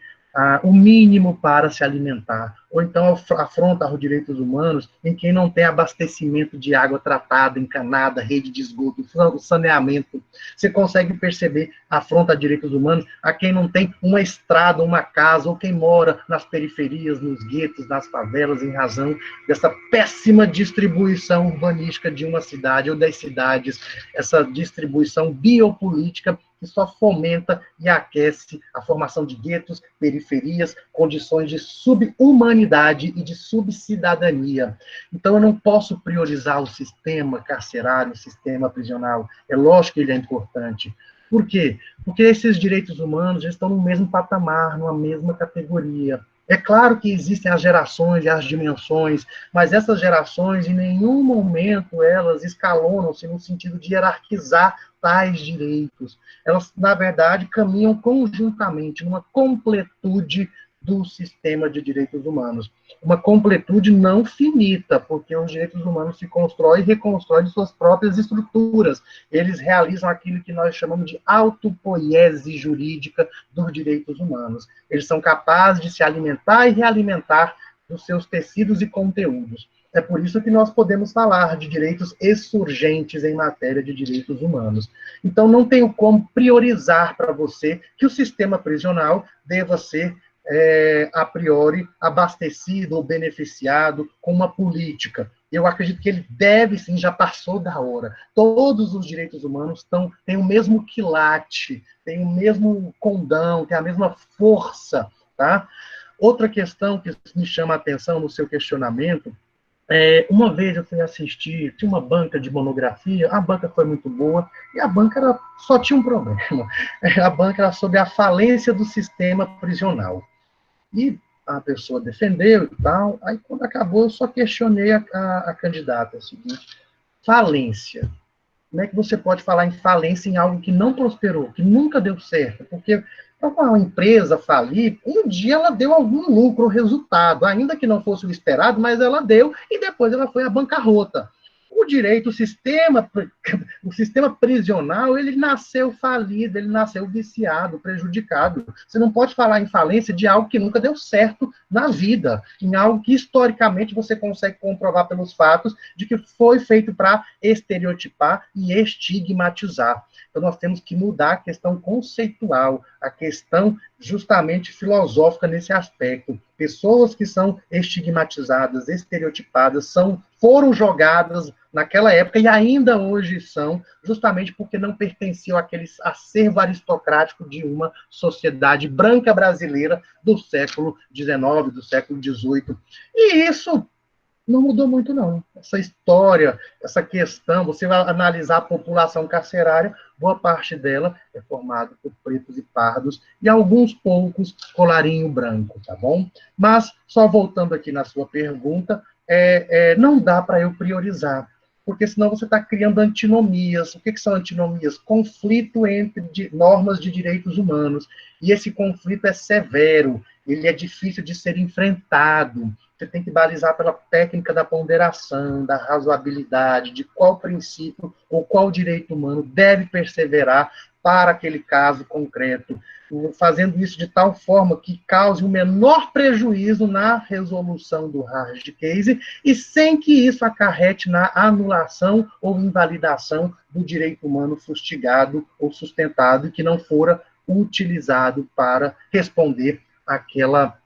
[SPEAKER 2] o mínimo para se alimentar, ou então afronta aos direitos humanos em quem não tem abastecimento de água tratada, encanada, rede de esgoto, saneamento. Você consegue perceber afronta a direitos humanos a quem não tem uma estrada, uma casa, ou quem mora nas periferias, nos guetos, nas favelas, em razão dessa péssima distribuição urbanística de uma cidade ou das cidades, essa distribuição biopolítica que só fomenta e aquece a formação de guetos, periferias, condições de subhumanidade e de subcidadania. Então, eu não posso priorizar o sistema carcerário, o sistema prisional. É lógico que ele é importante. Por quê? Porque esses direitos humanos já estão no mesmo patamar, numa mesma categoria. É claro que existem as gerações e as dimensões, mas essas gerações, em nenhum momento, elas escalonam-se no sentido de hierarquizar tais direitos. Elas, na verdade, caminham conjuntamente, numa completude do sistema de direitos humanos. Uma completude não finita, porque os direitos humanos se constroem e reconstroem de suas próprias estruturas. Eles realizam aquilo que nós chamamos de autopoiese jurídica dos direitos humanos. Eles são capazes de se alimentar e realimentar dos seus tecidos e conteúdos. É por isso que nós podemos falar de direitos exsurgentes em matéria de direitos humanos. Então, não tenho como priorizar para você que o sistema prisional deva ser a priori, abastecido ou beneficiado com uma política. Eu acredito que ele deve, sim, já passou da hora. Todos os direitos humanos têm o mesmo quilate, têm o mesmo condão, têm a mesma força, tá? Outra questão que me chama a atenção no seu questionamento, uma vez eu fui assistir, tinha uma banca de monografia, a banca foi muito boa, e a banca só tinha um problema. A banca era sobre a falência do sistema prisional. E a pessoa defendeu e tal, aí quando acabou eu só questionei a candidata, é o seguinte: falência. Como é que você pode falar em falência em algo que não prosperou, que nunca deu certo? Porque para uma empresa falir, um dia ela deu algum lucro, resultado, ainda que não fosse o esperado, mas ela deu e depois ela foi à bancarrota. O direito, o sistema prisional, ele nasceu falido, ele nasceu viciado, prejudicado. Você não pode falar em falência de algo que nunca deu certo na vida, em algo que historicamente você consegue comprovar pelos fatos de que foi feito para estereotipar e estigmatizar. Então, nós temos que mudar a questão conceitual, a questão justamente filosófica nesse aspecto. Pessoas que são estigmatizadas, estereotipadas, foram jogadas naquela época e ainda hoje são, justamente porque não pertenciam àquele acervo aristocrático de uma sociedade branca brasileira do século XIX, do século XVIII. E isso não mudou muito, não. Essa história, essa questão, você vai analisar a população carcerária, boa parte dela é formada por pretos e pardos, e alguns poucos colarinho branco, tá bom? Mas, só voltando aqui na sua pergunta, não dá para eu priorizar, porque senão você está criando antinomias. O que são antinomias? Conflito entre normas de direitos humanos, e esse conflito é severo, ele é difícil de ser enfrentado. Você tem que balizar pela técnica da ponderação, da razoabilidade, de qual princípio ou qual direito humano deve perseverar para aquele caso concreto, fazendo isso de tal forma que cause o menor prejuízo na resolução do hard case e sem que isso acarrete na anulação ou invalidação do direito humano fustigado ou sustentado e que não fora utilizado para responder àquela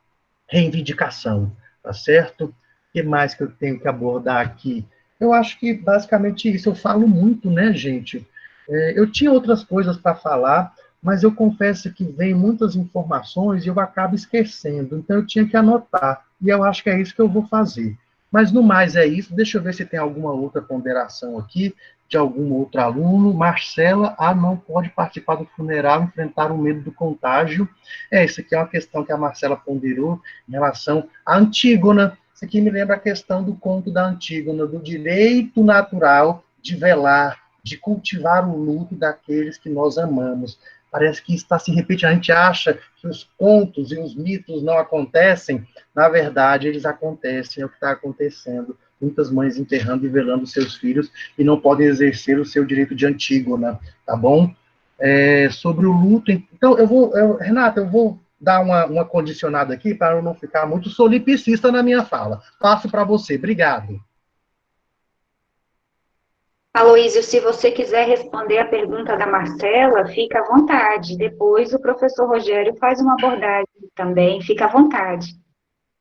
[SPEAKER 2] reivindicação. Tá certo? O que mais que eu tenho que abordar aqui? Eu acho que basicamente isso. Eu falo muito, né, gente? Eu tinha outras coisas para falar, mas eu confesso que vem muitas informações e eu acabo esquecendo. Então eu tinha que anotar. E eu acho que é isso que eu vou fazer. Mas no mais é isso. Deixa eu ver se tem alguma outra ponderação aqui de algum outro aluno. Marcela, não pode participar do funeral, enfrentar o medo do contágio. Isso aqui é uma questão que a Marcela ponderou em relação à Antígona. Isso aqui me lembra a questão do conto da Antígona, do direito natural de velar, de cultivar o luto daqueles que nós amamos. Parece que isso está se repetindo. A gente acha que os contos e os mitos não acontecem. Na verdade, eles acontecem, é o que está acontecendo. Muitas mães enterrando e velando seus filhos e não podem exercer o seu direito de Antígona, tá bom? Sobre o luto. Então, Renata, eu vou dar uma condicionada aqui para eu não ficar muito solipsista na minha fala. Passo para você. Obrigado.
[SPEAKER 1] Aloísio, se você quiser responder a pergunta da Marcela, fica à vontade. Depois o professor Rogério faz uma abordagem também, fica à vontade.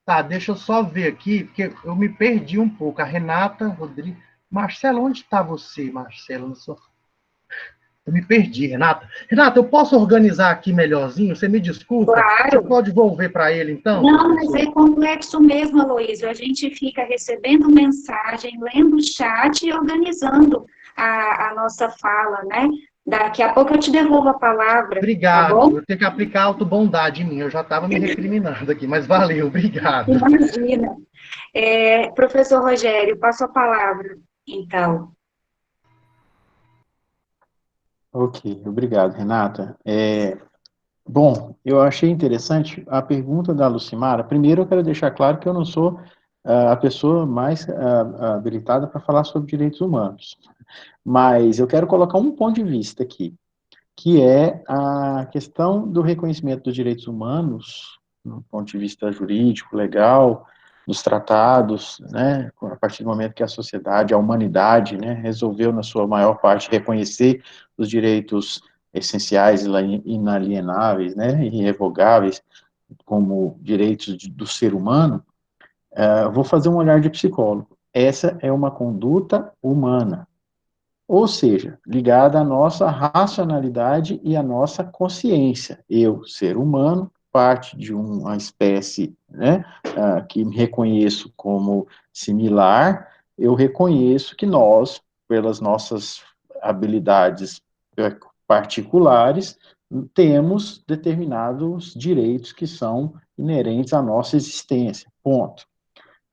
[SPEAKER 2] Tá, deixa eu só ver aqui, porque eu me perdi um pouco. A Renata, Rodrigo. Marcela, onde está você, Marcela? Eu me perdi, Renata. Renata, eu posso organizar aqui melhorzinho? Você me desculpa?
[SPEAKER 1] Claro.
[SPEAKER 2] Você pode devolver para ele, então?
[SPEAKER 1] Não, mas é complexo mesmo, Aloísio. A gente fica recebendo mensagem, lendo o chat e organizando a nossa fala, né? Daqui a pouco eu te devolvo a palavra.
[SPEAKER 2] Obrigado.
[SPEAKER 1] Tá bom?
[SPEAKER 2] Eu tenho que aplicar autobondade em mim. Eu já estava me recriminando aqui, mas valeu, obrigado.
[SPEAKER 1] Imagina. Professor Rogério, passo a palavra, então.
[SPEAKER 3] Ok, obrigado, Renata. Bom, eu achei interessante a pergunta da Lucimara. Primeiro, eu quero deixar claro que eu não sou a pessoa mais habilitada para falar sobre direitos humanos, mas eu quero colocar um ponto de vista aqui, que é a questão do reconhecimento dos direitos humanos, no ponto de vista jurídico, legal, dos tratados, né, a partir do momento que a sociedade, a humanidade, né, resolveu, na sua maior parte, reconhecer os direitos essenciais, inalienáveis, né, irrevogáveis, como direitos do ser humano, vou fazer um olhar de psicólogo. Essa é uma conduta humana, ou seja, ligada à nossa racionalidade e à nossa consciência. Eu, ser humano, parte de uma espécie, né, que me reconheço como similar, eu reconheço que nós, pelas nossas habilidades particulares, temos determinados direitos que são inerentes à nossa existência. Ponto.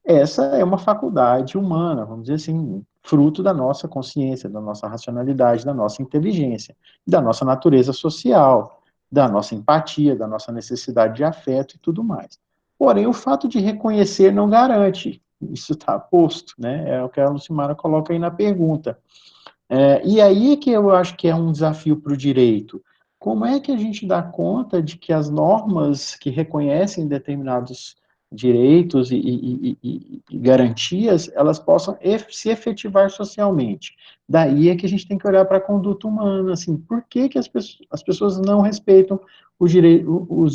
[SPEAKER 3] Essa é uma faculdade humana, vamos dizer assim, fruto da nossa consciência, da nossa racionalidade, da nossa inteligência, da nossa natureza social, da nossa empatia, da nossa necessidade de afeto e tudo mais. Porém, o fato de reconhecer não garante, isso está posto, né? É o que a Lucimara coloca aí na pergunta. E aí que eu acho que é um desafio para o direito. Como é que a gente dá conta de que as normas que reconhecem determinados direitos e garantias, elas possam se efetivar socialmente? Daí é que a gente tem que olhar para a conduta humana, assim, por que que as pessoas não respeitam os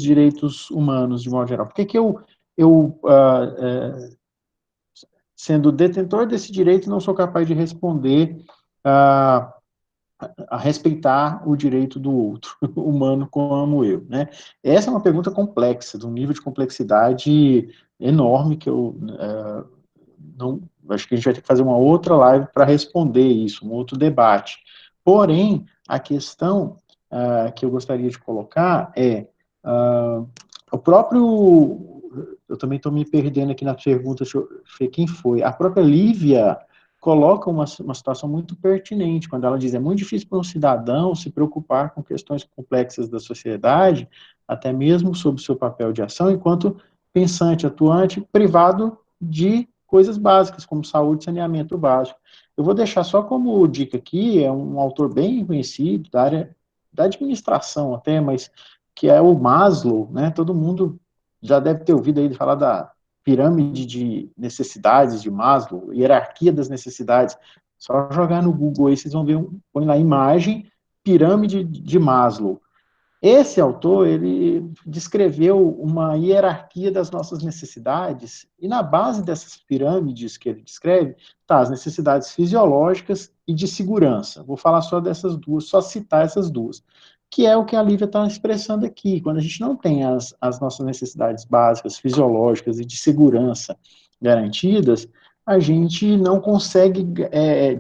[SPEAKER 3] direitos humanos, de modo geral? Por que que sendo detentor desse direito, não sou capaz de responder a respeitar o direito do outro, humano como eu, né? Essa é uma pergunta complexa, de um nível de complexidade enorme, que eu não, acho que a gente vai ter que fazer uma outra live para responder isso, um outro debate. Porém, a questão que eu gostaria de colocar é o próprio, eu também estou me perdendo aqui na pergunta, quem foi? A própria Lívia coloca uma situação muito pertinente, quando ela diz, é muito difícil para um cidadão se preocupar com questões complexas da sociedade, até mesmo sob o seu papel de ação, enquanto pensante, atuante, privado de coisas básicas, como saúde e saneamento básico. Eu vou deixar só como dica aqui, é um autor bem conhecido, da área da administração até, mas que é o Maslow, né? Todo mundo já deve ter ouvido aí falar da pirâmide de necessidades de Maslow, hierarquia das necessidades. Só jogar no Google aí, vocês vão ver, põe lá imagem, pirâmide de Maslow. Esse autor, ele descreveu uma hierarquia das nossas necessidades, e na base dessas pirâmides que ele descreve, tá as necessidades fisiológicas e de segurança. Vou falar só dessas duas, só citar essas duas, que é o que a Lívia está expressando aqui. Quando a gente não tem as nossas necessidades básicas, fisiológicas e de segurança garantidas, a gente não consegue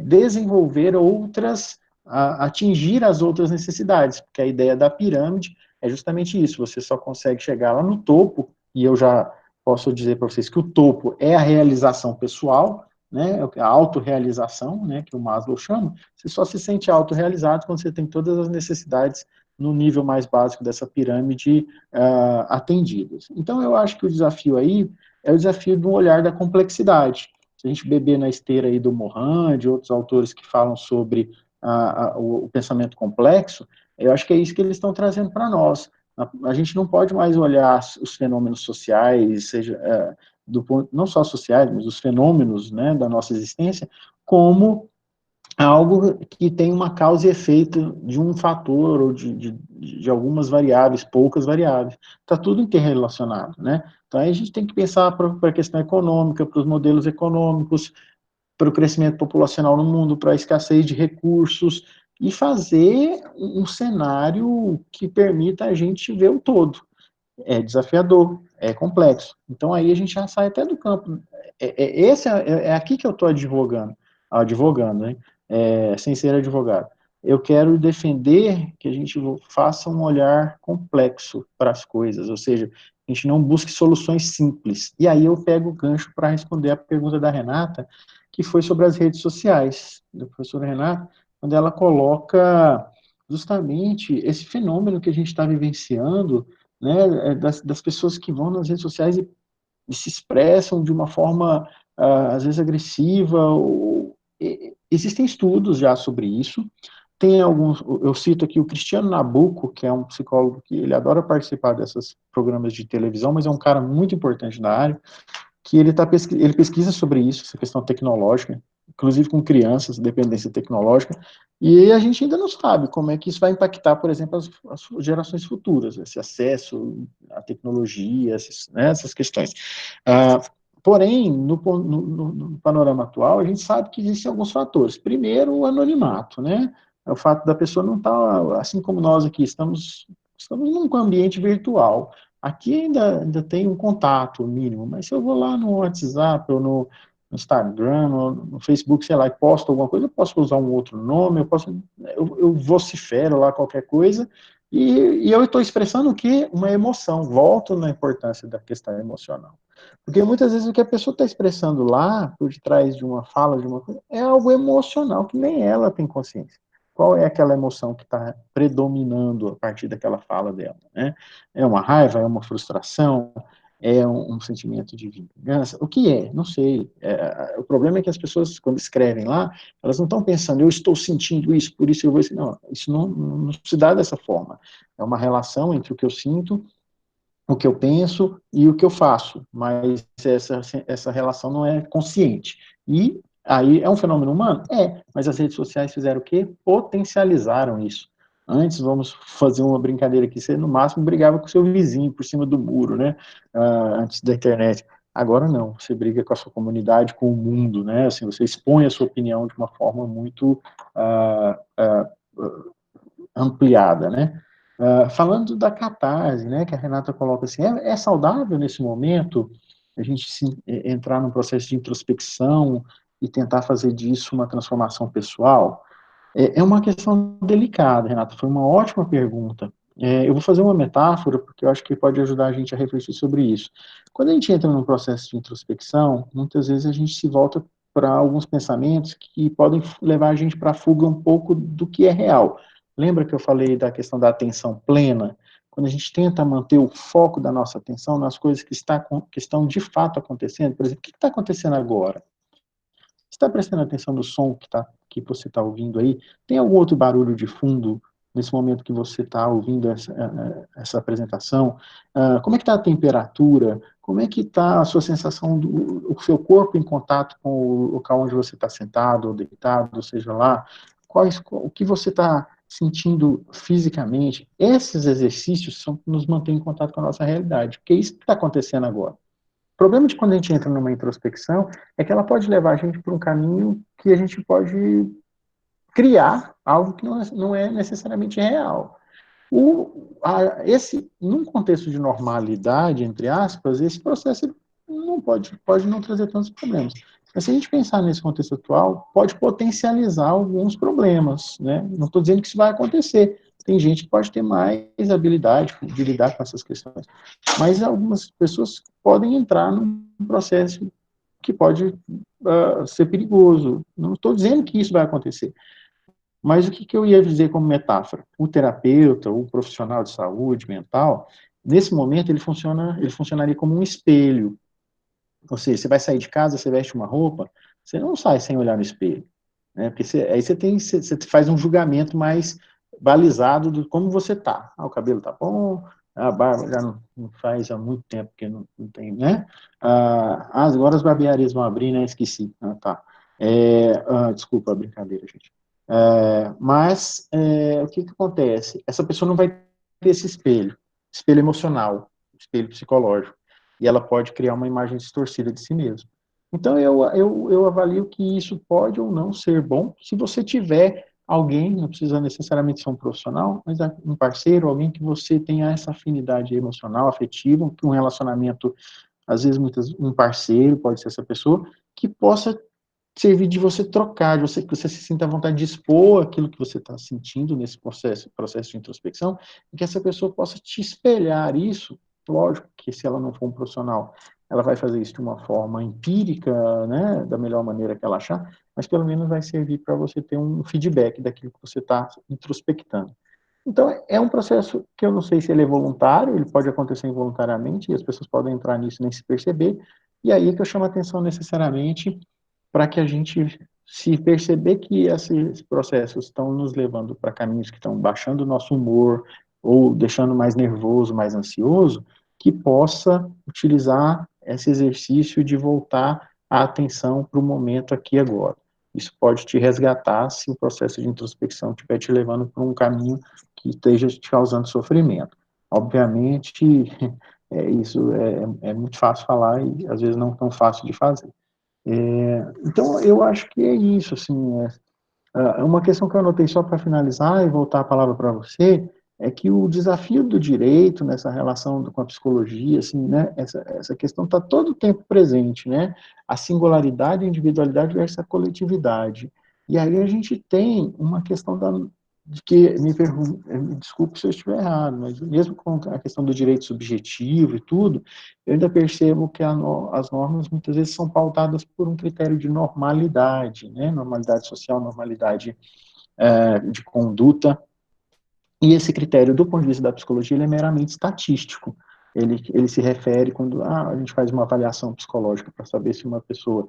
[SPEAKER 3] desenvolver outras atingir as outras necessidades, porque a ideia da pirâmide é justamente isso, você só consegue chegar lá no topo, e eu já posso dizer para vocês que o topo é a realização pessoal, né, a autorrealização, né, que o Maslow chama, você só se sente autorrealizado quando você tem todas as necessidades no nível mais básico dessa pirâmide atendidas. Então, eu acho que o desafio aí é o desafio do olhar da complexidade. Se a gente beber na esteira aí do Morin, de outros autores que falam sobre o pensamento complexo, eu acho que é isso que eles estão trazendo para nós. A gente não pode mais olhar os fenômenos sociais, seja não só sociais, mas os fenômenos, né, da nossa existência, como algo que tem uma causa e efeito de um fator ou de algumas variáveis, poucas variáveis. Está tudo interrelacionado, né? Então, aí a gente tem que pensar para a questão econômica, para os modelos econômicos, para o crescimento populacional no mundo, para a escassez de recursos, e fazer um cenário que permita a gente ver o todo. É desafiador, é complexo. Então aí a gente já sai até do campo. É aqui que eu estou advogando, né? Sem ser advogado. Eu quero defender que a gente faça um olhar complexo para as coisas, ou seja, a gente não busque soluções simples. E aí eu pego o gancho para responder a pergunta da Renata, que foi sobre as redes sociais, da professora Renata, quando ela coloca justamente esse fenômeno que a gente está vivenciando, né, das pessoas que vão nas redes sociais e se expressam de uma forma, às vezes, agressiva. Existem estudos já sobre isso. Tem alguns, eu cito aqui o Cristiano Nabuco, que é um psicólogo que ele adora participar desses programas de televisão, mas é um cara muito importante na área, que ele pesquisa sobre isso, essa questão tecnológica, inclusive com crianças, dependência tecnológica, e a gente ainda não sabe como é que isso vai impactar, por exemplo, as gerações futuras, esse acesso à tecnologia, essas questões. Porém, no panorama atual, a gente sabe que existem alguns fatores. Primeiro, o anonimato, né? É o fato da pessoa não estar, assim como nós aqui, estamos num ambiente virtual. Aqui ainda tem um contato mínimo, mas se eu vou lá no WhatsApp ou no Instagram, ou no Facebook, sei lá, e posto alguma coisa, eu posso usar um outro nome, eu vocifero lá qualquer coisa, E eu estou expressando o quê? Uma emoção. Volto na importância da questão emocional. Porque muitas vezes o que a pessoa está expressando lá, por detrás de uma fala, de uma coisa, é algo emocional que nem ela tem consciência. Qual é aquela emoção que está predominando a partir daquela fala dela, né? É uma raiva, é uma frustração, é um sentimento de vingança? O que é? Não sei. O problema é que as pessoas, quando escrevem lá, elas não estão pensando, eu estou sentindo isso, por isso eu vou... Não, isso não se dá dessa forma. É uma relação entre o que eu sinto, o que eu penso e o que eu faço, mas essa relação não é consciente. E aí é um fenômeno humano? É, mas as redes sociais fizeram o quê? Potencializaram isso. Antes, vamos fazer uma brincadeira aqui, você no máximo brigava com o seu vizinho por cima do muro, né? Antes da internet. Agora não, você briga com a sua comunidade, com o mundo, né? Assim, você expõe a sua opinião de uma forma muito ampliada, né? Falando da catarse, né, que a Renata coloca assim, é saudável nesse momento a gente entrar num processo de introspecção e tentar fazer disso uma transformação pessoal? É uma questão delicada, Renata, foi uma ótima pergunta. Eu vou fazer uma metáfora, porque eu acho que pode ajudar a gente a refletir sobre isso. Quando a gente entra num processo de introspecção, muitas vezes a gente se volta para alguns pensamentos que podem levar a gente para a fuga um pouco do que é real. Lembra que eu falei da questão da atenção plena? Quando a gente tenta manter o foco da nossa atenção nas coisas que estão de fato acontecendo, por exemplo, o que está acontecendo agora? Você está prestando atenção no som que você está ouvindo aí? Tem algum outro barulho de fundo nesse momento que você está ouvindo essa apresentação? Como é que está a temperatura? Como é que está a sua sensação do seu corpo em contato com o local onde você está sentado ou deitado, seja lá? O que você está sentindo fisicamente? Esses exercícios são que nos mantêm em contato com a nossa realidade, porque é isso que está acontecendo agora. O problema de quando a gente entra numa introspecção é que ela pode levar a gente por um caminho que a gente pode criar algo que não é necessariamente real. Num contexto de normalidade, entre aspas, esse processo não pode não trazer tantos problemas. Mas se a gente pensar nesse contexto atual, pode potencializar alguns problemas, né? Não estou dizendo que isso vai acontecer. Tem gente que pode ter mais habilidade de lidar com essas questões. Mas algumas pessoas podem entrar num processo que pode ser perigoso. Não estou dizendo que isso vai acontecer. Mas o que eu ia dizer como metáfora? O terapeuta, o profissional de saúde mental, nesse momento ele funcionaria como um espelho. Ou seja, você vai sair de casa, você veste uma roupa, você não sai sem olhar no espelho, né? Porque aí você faz um julgamento mais balizado de como você tá. O cabelo tá bom, a barba já não faz há muito tempo que não tem, né? Agora as barbearias vão abrir, né? Esqueci. Tá. Desculpa a brincadeira, gente. Mas o que acontece? Essa pessoa não vai ter esse espelho emocional, espelho psicológico, e ela pode criar uma imagem distorcida de si mesma. Então, eu avalio que isso pode ou não ser bom se você tiver alguém, não precisa necessariamente ser um profissional, mas um parceiro, alguém que você tenha essa afinidade emocional, afetiva, um relacionamento, às vezes um parceiro, pode ser essa pessoa, que possa servir de você trocar, que você se sinta à vontade de expor aquilo que você está sentindo nesse processo de introspecção, e que essa pessoa possa te espelhar isso. Lógico que se ela não for um profissional, ela vai fazer isso de uma forma empírica, né, da melhor maneira que ela achar, mas pelo menos vai servir para você ter um feedback daquilo que você está introspectando. Então, é um processo que eu não sei se ele é voluntário, ele pode acontecer involuntariamente, e as pessoas podem entrar nisso e nem se perceber, e aí é que eu chamo a atenção necessariamente para que a gente, se perceber que esses processos estão nos levando para caminhos que estão baixando o nosso humor, ou deixando mais nervoso, mais ansioso, que possa utilizar esse exercício de voltar a atenção para o momento aqui e agora. Isso pode te resgatar se o processo de introspecção estiver te levando para um caminho que esteja te causando sofrimento. Obviamente, isso é muito fácil falar e às vezes não tão fácil de fazer. Então, eu acho que é isso, assim, uma questão que eu anotei só para finalizar e voltar a palavra para você, é que o desafio do direito nessa relação com a psicologia, assim, né, essa questão está todo o tempo presente, né, a singularidade, a individualidade versus a coletividade. E aí a gente tem uma questão de que, me desculpe se eu estiver errado, mas mesmo com a questão do direito subjetivo e tudo, eu ainda percebo que as normas muitas vezes são pautadas por um critério de normalidade, né? Normalidade social, normalidade de conduta, e esse critério, do ponto de vista da psicologia, ele é meramente estatístico. Ele se refere quando a gente faz uma avaliação psicológica para saber se uma pessoa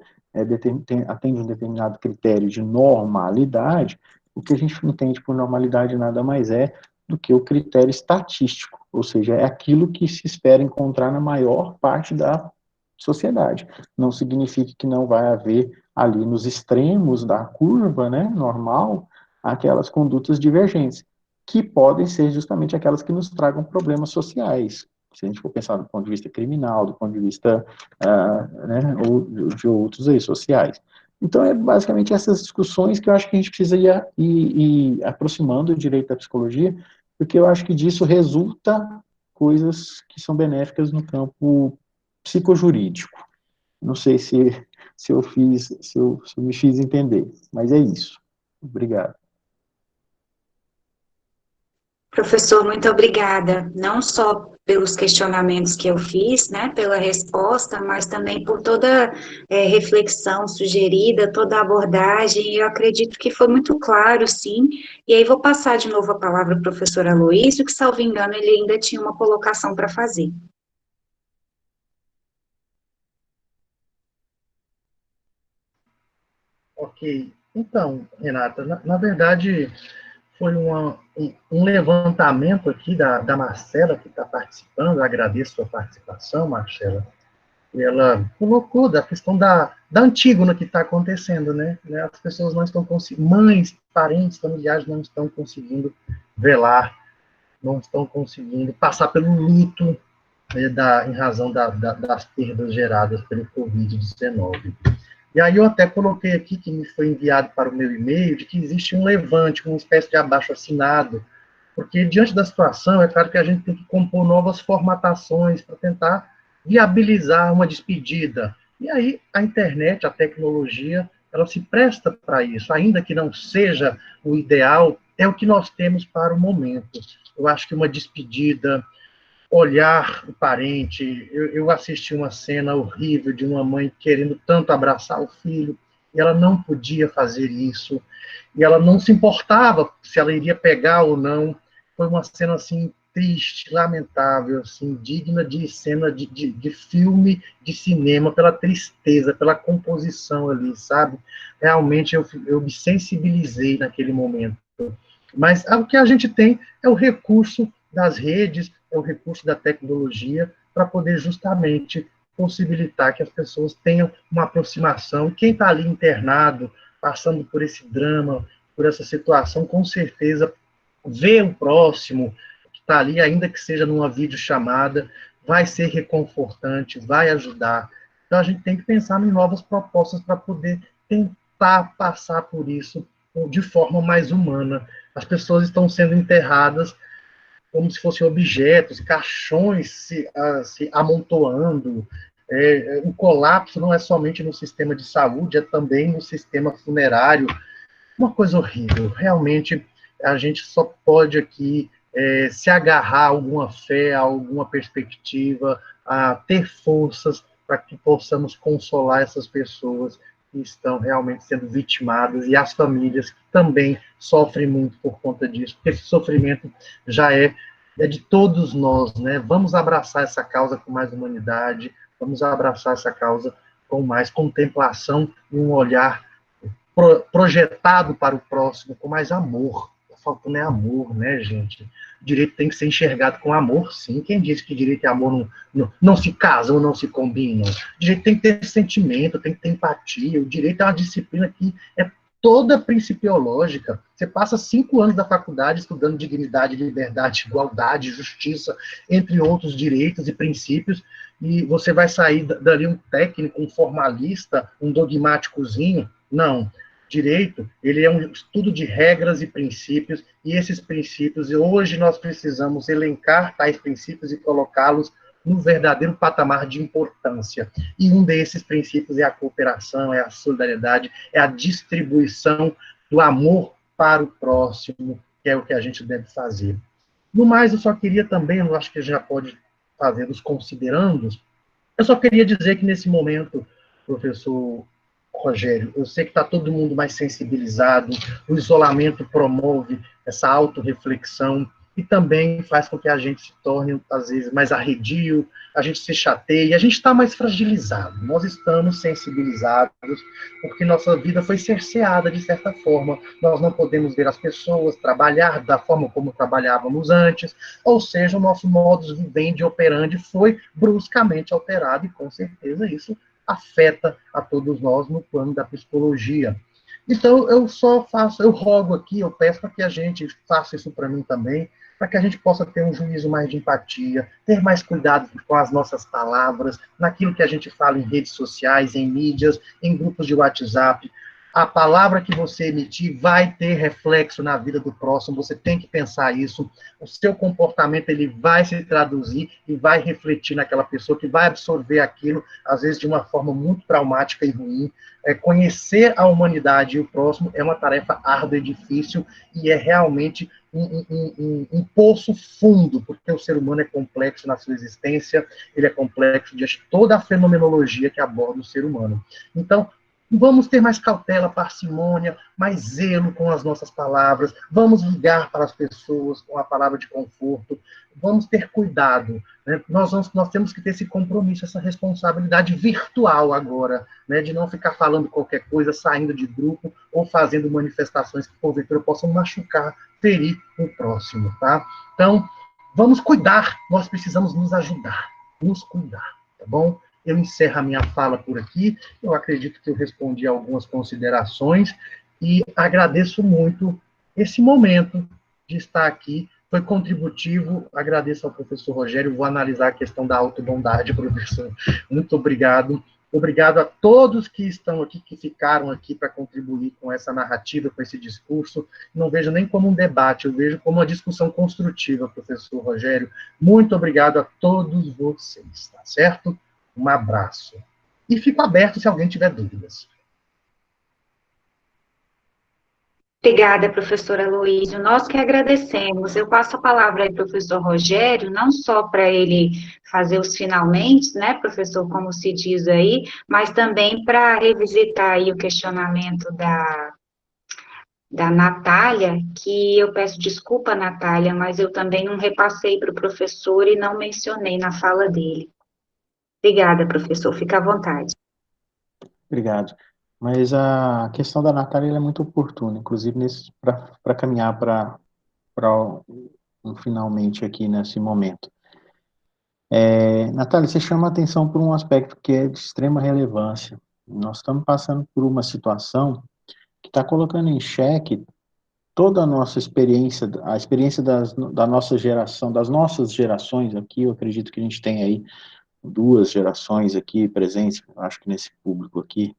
[SPEAKER 3] atende um determinado critério de normalidade. O que a gente entende por normalidade nada mais é do que o critério estatístico, ou seja, é aquilo que se espera encontrar na maior parte da sociedade. Não significa que não vai haver ali nos extremos da curva, né, normal, aquelas condutas divergentes, que podem ser justamente aquelas que nos tragam problemas sociais. Se a gente for pensar do ponto de vista criminal, do ponto de vista né, ou de outros aí, sociais. Então, é basicamente essas discussões que eu acho que a gente precisa ir aproximando o direito da psicologia, porque eu acho que disso resulta coisas que são benéficas no campo psicojurídico. Não sei se eu me fiz entender, mas é isso. Obrigado.
[SPEAKER 1] Professor, muito obrigada, não só pelos questionamentos que eu fiz, né, pela resposta, mas também por toda reflexão sugerida, toda abordagem, eu acredito que foi muito claro, sim, e aí vou passar de novo a palavra ao professor Aloysio, que, salvo engano, ele ainda tinha uma colocação para fazer.
[SPEAKER 2] Ok. Então, Renata, na verdade, foi um levantamento aqui da Marcela, que está participando. Eu agradeço a sua participação, Marcela. E ela colocou da questão da Antígona que está acontecendo, né? As pessoas não estão conseguindo, mães, parentes, familiares não estão conseguindo velar, não estão conseguindo passar pelo luto, né, em razão das perdas geradas pelo Covid-19. E aí eu até coloquei aqui, que me foi enviado para o meu e-mail, de que existe um levante, uma espécie de abaixo-assinado, porque diante da situação, é claro que a gente tem que compor novas formatações para tentar viabilizar uma despedida. E aí a internet, a tecnologia, ela se presta para isso, ainda que não seja o ideal, é o que nós temos para o momento. Eu acho que uma despedida, olhar o parente. Eu assisti uma cena horrível de uma mãe querendo tanto abraçar o filho, e ela não podia fazer isso, e ela não se importava se ela iria pegar ou não. Foi uma cena, assim, triste, lamentável, assim, digna de cena de filme de cinema, pela tristeza, pela composição ali, sabe? Realmente eu me sensibilizei naquele momento. Mas o que a gente tem é o recurso das redes, é o recurso da tecnologia, para poder justamente possibilitar que as pessoas tenham uma aproximação. Quem está ali internado, passando por esse drama, por essa situação, com certeza vê o próximo que está ali, ainda que seja numa videochamada, vai ser reconfortante, vai ajudar. Então, a gente tem que pensar em novas propostas para poder tentar passar por isso de forma mais humana. As pessoas estão sendo enterradas como se fossem objetos, caixões se amontoando. O colapso não é somente no sistema de saúde, é também no sistema funerário. Uma coisa horrível. Realmente, a gente só pode aqui se agarrar a alguma fé, a alguma perspectiva, a ter forças para que possamos consolar essas pessoas que estão realmente sendo vitimadas, e as famílias que também sofrem muito por conta disso, porque esse sofrimento já é de todos nós, né? Vamos abraçar essa causa com mais humanidade, vamos abraçar essa causa com mais contemplação e um olhar projetado para o próximo com mais amor. Faltando é amor, né, gente? O direito tem que ser enxergado com amor, sim. Quem disse que direito e amor não se casam, não se combinam? O direito tem que ter sentimento, tem que ter empatia. O direito é uma disciplina que é toda principiológica. Você passa 5 anos da faculdade estudando dignidade, liberdade, igualdade, justiça, entre outros direitos e princípios, e você vai sair dali um técnico, um formalista, um dogmáticozinho? Não. Direito, ele é um estudo de regras e princípios, e esses princípios, hoje nós precisamos elencar tais princípios e colocá-los no verdadeiro patamar de importância. E um desses princípios é a cooperação, é a solidariedade, é a distribuição do amor para o próximo, que é o que a gente deve fazer. No mais, eu só queria também, eu acho que já pode fazer os considerandos, eu só queria dizer que nesse momento, professor Rogério, eu sei que está todo mundo mais sensibilizado, o isolamento promove essa autorreflexão e também faz com que a gente se torne, às vezes, mais arredio, a gente se chateia, a gente está mais fragilizado, nós estamos sensibilizados, porque nossa vida foi cerceada de certa forma, nós não podemos ver as pessoas, trabalhar da forma como trabalhávamos antes, ou seja, o nosso modus vivendi operandi foi bruscamente alterado e, com certeza, isso afeta a todos nós no plano da psicologia. Então, eu rogo aqui, eu peço para que a gente faça isso para mim também, para que a gente possa ter um juízo mais de empatia, ter mais cuidado com as nossas palavras, naquilo que a gente fala em redes sociais, em mídias, em grupos de WhatsApp. A palavra que você emitir vai ter reflexo na vida do próximo, você tem que pensar isso. O seu comportamento ele vai se traduzir e vai refletir naquela pessoa que vai absorver aquilo, às vezes de uma forma muito traumática e ruim. Conhecer a humanidade e o próximo é uma tarefa árdua e difícil e é realmente um poço fundo, porque o ser humano é complexo na sua existência, ele é complexo de toda a fenomenologia que aborda o ser humano. Então, vamos ter mais cautela, parcimônia, mais zelo com as nossas palavras, vamos ligar para as pessoas com a palavra de conforto, vamos ter cuidado. Né? Nós temos que ter esse compromisso, essa responsabilidade virtual agora, né? De não ficar falando qualquer coisa, saindo de grupo ou fazendo manifestações que, porventura, possam machucar, ferir o próximo. Tá? Então, vamos cuidar, nós precisamos nos ajudar, nos cuidar, tá bom? Eu encerro a minha fala por aqui. Eu acredito que eu respondi algumas considerações e agradeço muito esse momento de estar aqui. Foi contributivo. Agradeço ao professor Rogério. Vou analisar a questão da autobondade, professor. Muito obrigado. Obrigado a todos que estão aqui, que ficaram aqui para contribuir com essa narrativa, com esse discurso. Não vejo nem como um debate, eu vejo como uma discussão construtiva, professor Rogério. Muito obrigado a todos vocês, tá certo? Um abraço. E fico aberto se alguém tiver dúvidas.
[SPEAKER 1] Obrigada, professora Aloísio. Nós que agradecemos. Eu passo a palavra aí, professor Rogério, não só para ele fazer os finalmente, né, professor, como se diz aí, mas também para revisitar aí o questionamento da Natália, que eu peço desculpa, Natália, mas eu também não repassei para o professor e não mencionei na fala dele. Obrigada, professor. Fica à vontade.
[SPEAKER 3] Obrigado. Mas a questão da Natália é muito oportuna, inclusive para caminhar para um finalmente aqui nesse momento. Natália, você chama a atenção por um aspecto que é de extrema relevância. Nós estamos passando por uma situação que está colocando em xeque toda a nossa experiência, a experiência da nossa geração, das nossas gerações aqui. Eu acredito que a gente tem aí 2 gerações aqui presentes, acho que nesse público aqui.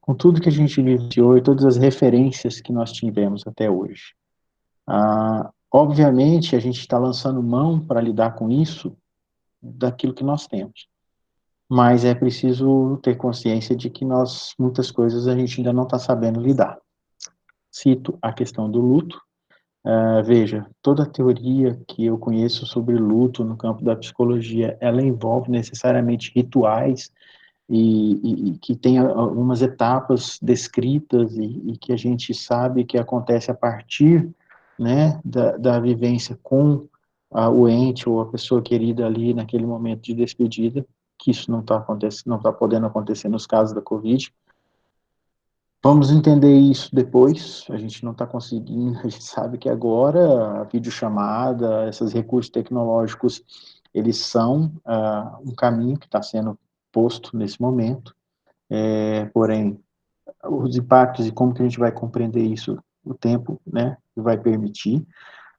[SPEAKER 3] Com tudo que a gente vivenciou e todas as referências que nós tivemos até hoje. Obviamente, a gente está lançando mão para lidar com isso daquilo que nós temos. Mas é preciso ter consciência de que muitas coisas a gente ainda não está sabendo lidar. Cito a questão do luto. Veja, toda a teoria que eu conheço sobre luto no campo da psicologia, ela envolve necessariamente rituais e que tem algumas etapas descritas e que a gente sabe que acontece a partir, né, da vivência com o ente ou a pessoa querida ali naquele momento de despedida, que isso não está acontecendo, não está podendo acontecer nos casos da Covid. Vamos entender isso depois, a gente não está conseguindo, a gente sabe que agora a videochamada, esses recursos tecnológicos, eles são um caminho que está sendo posto nesse momento, porém, os impactos e como que a gente vai compreender isso, o tempo, né, vai permitir.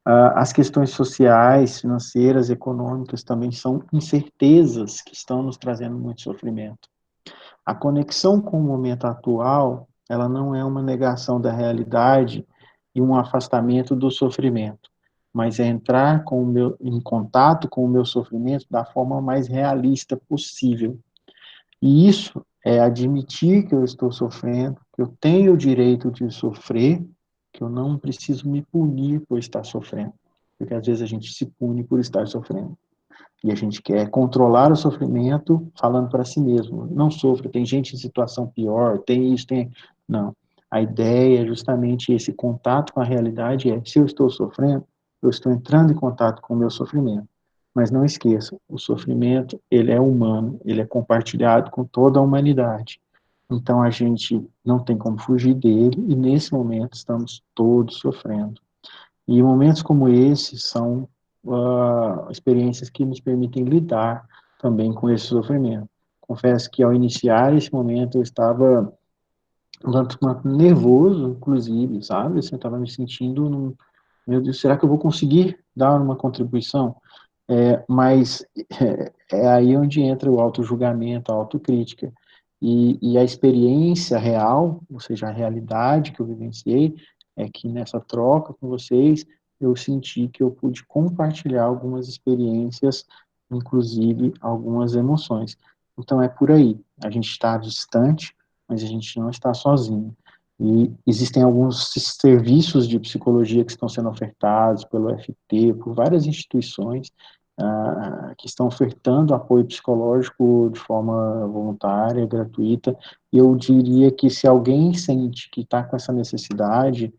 [SPEAKER 3] As questões sociais, financeiras, econômicas também são incertezas que estão nos trazendo muito sofrimento. A conexão com o momento atual, ela não é uma negação da realidade e um afastamento do sofrimento, mas é entrar em contato com o meu sofrimento da forma mais realista possível. E isso é admitir que eu estou sofrendo, que eu tenho o direito de sofrer, que eu não preciso me punir por estar sofrendo, porque às vezes a gente se pune por estar sofrendo. E a gente quer controlar o sofrimento falando para si mesmo. Não sofra, tem gente em situação pior, tem isso, tem... Não. A ideia é justamente esse contato com a realidade se eu estou sofrendo, eu estou entrando em contato com o meu sofrimento. Mas não esqueça, o sofrimento, ele é humano, ele é compartilhado com toda a humanidade. Então a gente não tem como fugir dele e nesse momento estamos todos sofrendo. E momentos como esse são experiências que nos permitem lidar também com esse sofrimento. Confesso que ao iniciar esse momento eu estava um tanto nervoso, inclusive, sabe? Assim, eu estava me sentindo, meu Deus, será que eu vou conseguir dar uma contribuição? Mas é aí onde entra o auto-julgamento, a autocrítica. E a experiência real, ou seja, a realidade que eu vivenciei, é que nessa troca com vocês, eu senti que eu pude compartilhar algumas experiências, inclusive algumas emoções. Então é por aí. A gente está distante, mas a gente não está sozinho. E existem alguns serviços de psicologia que estão sendo ofertados pelo FT, por várias instituições, que estão ofertando apoio psicológico de forma voluntária, gratuita. E eu diria que se alguém sente que está com essa necessidade,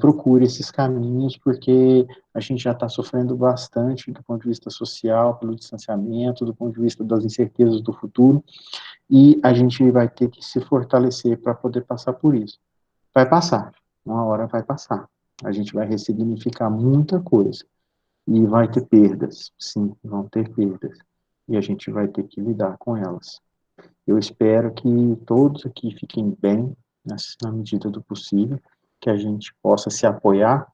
[SPEAKER 3] procure esses caminhos, porque a gente já está sofrendo bastante do ponto de vista social, pelo distanciamento, do ponto de vista das incertezas do futuro, e a gente vai ter que se fortalecer para poder passar por isso. Vai passar, uma hora vai passar. A gente vai ressignificar muita coisa. E vai ter perdas, sim, vão ter perdas. E a gente vai ter que lidar com elas. Eu espero que todos aqui fiquem bem, na medida do possível, que a gente possa se apoiar.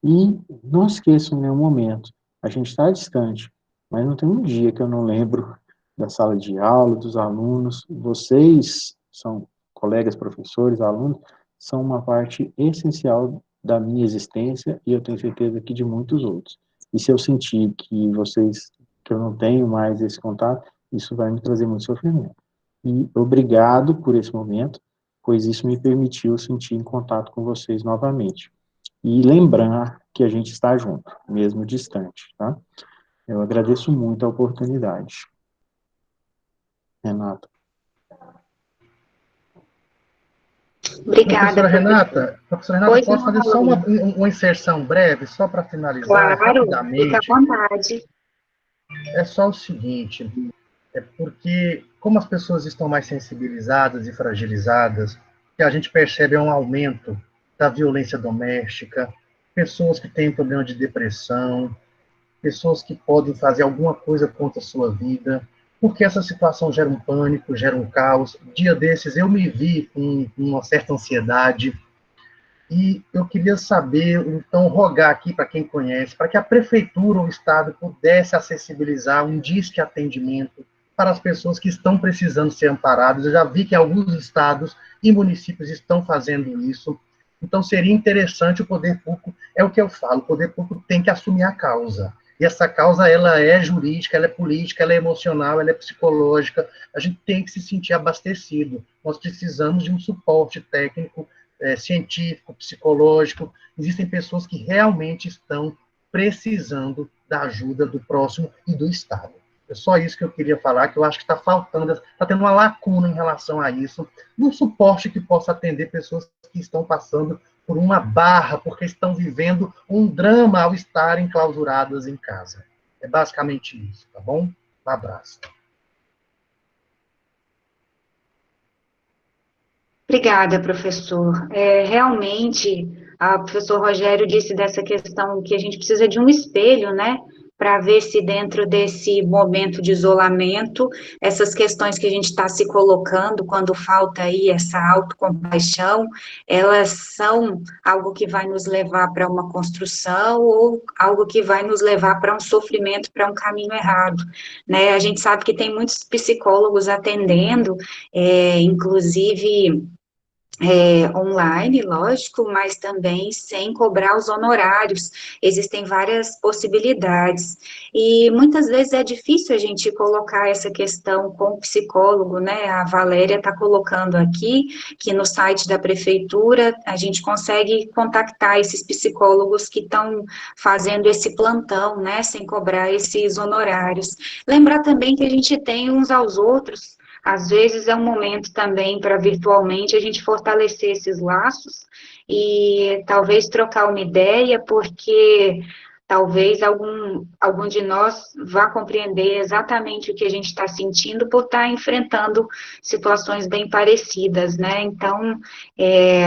[SPEAKER 3] E não esqueçam em nenhum momento, a gente está distante, mas não tem um dia que eu não lembro da sala de aula, dos alunos. Vocês são colegas, professores, alunos, são uma parte essencial da minha existência e eu tenho certeza que de muitos outros. E se eu sentir que eu não tenho mais esse contato, isso vai me trazer muito sofrimento. E obrigado por esse momento, pois isso me permitiu sentir em contato com vocês novamente. E lembrar que a gente está junto, mesmo distante, tá? Eu agradeço muito a oportunidade. Renata.
[SPEAKER 1] Obrigada,
[SPEAKER 2] Professora Renata,
[SPEAKER 1] Pois
[SPEAKER 2] posso
[SPEAKER 1] não,
[SPEAKER 2] fazer só
[SPEAKER 1] Raul.
[SPEAKER 2] uma inserção breve, só para finalizar,
[SPEAKER 1] Claro, fica à
[SPEAKER 2] rapidamente?
[SPEAKER 1] vontade.
[SPEAKER 2] É só o seguinte, é porque, como as pessoas estão mais sensibilizadas e fragilizadas, que a gente percebe um aumento da violência doméstica, pessoas que têm problema de depressão, pessoas que podem fazer alguma coisa contra a sua vida, porque essa situação gera um pânico, gera um caos. Dia desses eu me vi com uma certa ansiedade, e eu queria saber, então, rogar aqui para quem conhece, para que a prefeitura ou o Estado pudesse acessibilizar um disque atendimento para as pessoas que estão precisando ser amparadas. Eu já vi que alguns estados e municípios estão fazendo isso. Então, seria interessante o poder público, é o que eu falo, o poder público tem que assumir a causa. E essa causa, ela é jurídica, ela é política, ela é emocional, ela é psicológica. A gente tem que se sentir abastecido. Nós precisamos de um suporte técnico, científico, psicológico. Existem pessoas que realmente estão precisando da ajuda do próximo e do Estado. É só isso que eu queria falar, que eu acho que está faltando, está tendo uma lacuna em relação a isso, um suporte que possa atender pessoas que estão passando por uma barra, porque estão vivendo um drama ao estarem clausuradas em casa. É basicamente isso, tá bom? Um abraço.
[SPEAKER 1] Obrigada, professor. Realmente, o professor Rogério disse dessa questão que a gente precisa de um espelho, né, para ver se dentro desse momento de isolamento, essas questões que a gente está se colocando, quando falta aí essa autocompaixão, elas são algo que vai nos levar para uma construção ou algo que vai nos levar para um sofrimento, para um caminho errado, né? A gente sabe que tem muitos psicólogos atendendo, inclusive online, lógico, mas também sem cobrar os honorários. Existem várias possibilidades. E muitas vezes é difícil a gente colocar essa questão com o psicólogo, né? A Valéria está colocando aqui que no site da prefeitura a gente consegue contactar esses psicólogos que estão fazendo esse plantão, né? Sem cobrar esses honorários. Lembrar também que a gente tem uns aos outros. Às vezes é um momento também para virtualmente a gente fortalecer esses laços e talvez trocar uma ideia, porque talvez algum de nós vá compreender exatamente o que a gente está sentindo por estar enfrentando situações bem parecidas, né? Então,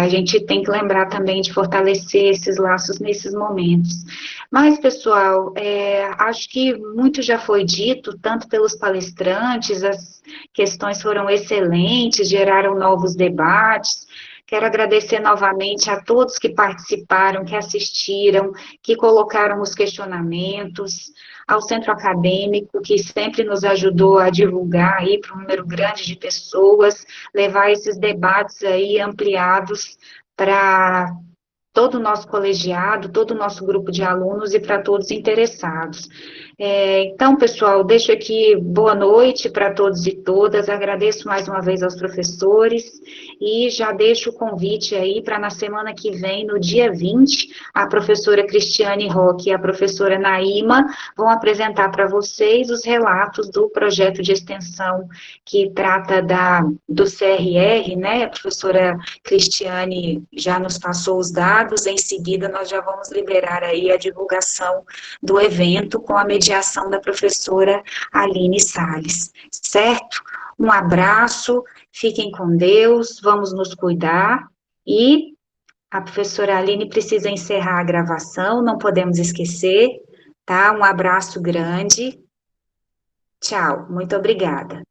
[SPEAKER 1] a gente tem que lembrar também de fortalecer esses laços nesses momentos. Mas, pessoal, acho que muito já foi dito, tanto pelos palestrantes, as questões foram excelentes, geraram novos debates. Quero agradecer novamente a todos que participaram, que assistiram, que colocaram os questionamentos, ao centro acadêmico, que sempre nos ajudou a divulgar aí para um número grande de pessoas, levar esses debates aí ampliados para todo o nosso colegiado, todo o nosso grupo de alunos e para todos interessados. Então, pessoal, deixo aqui boa noite para todos e todas, agradeço mais uma vez aos professores e já deixo o convite aí para na semana que vem, no dia 20, a professora Cristiane Roque e a professora Naíma vão apresentar para vocês os relatos do projeto de extensão que trata do CRR, né? A professora Cristiane já nos passou os dados, em seguida nós já vamos liberar aí a divulgação do evento com a mediação da professora Aline Salles, certo? Um abraço, fiquem com Deus, vamos nos cuidar e a professora Aline precisa encerrar a gravação, não podemos esquecer, tá? Um abraço grande, tchau, muito obrigada.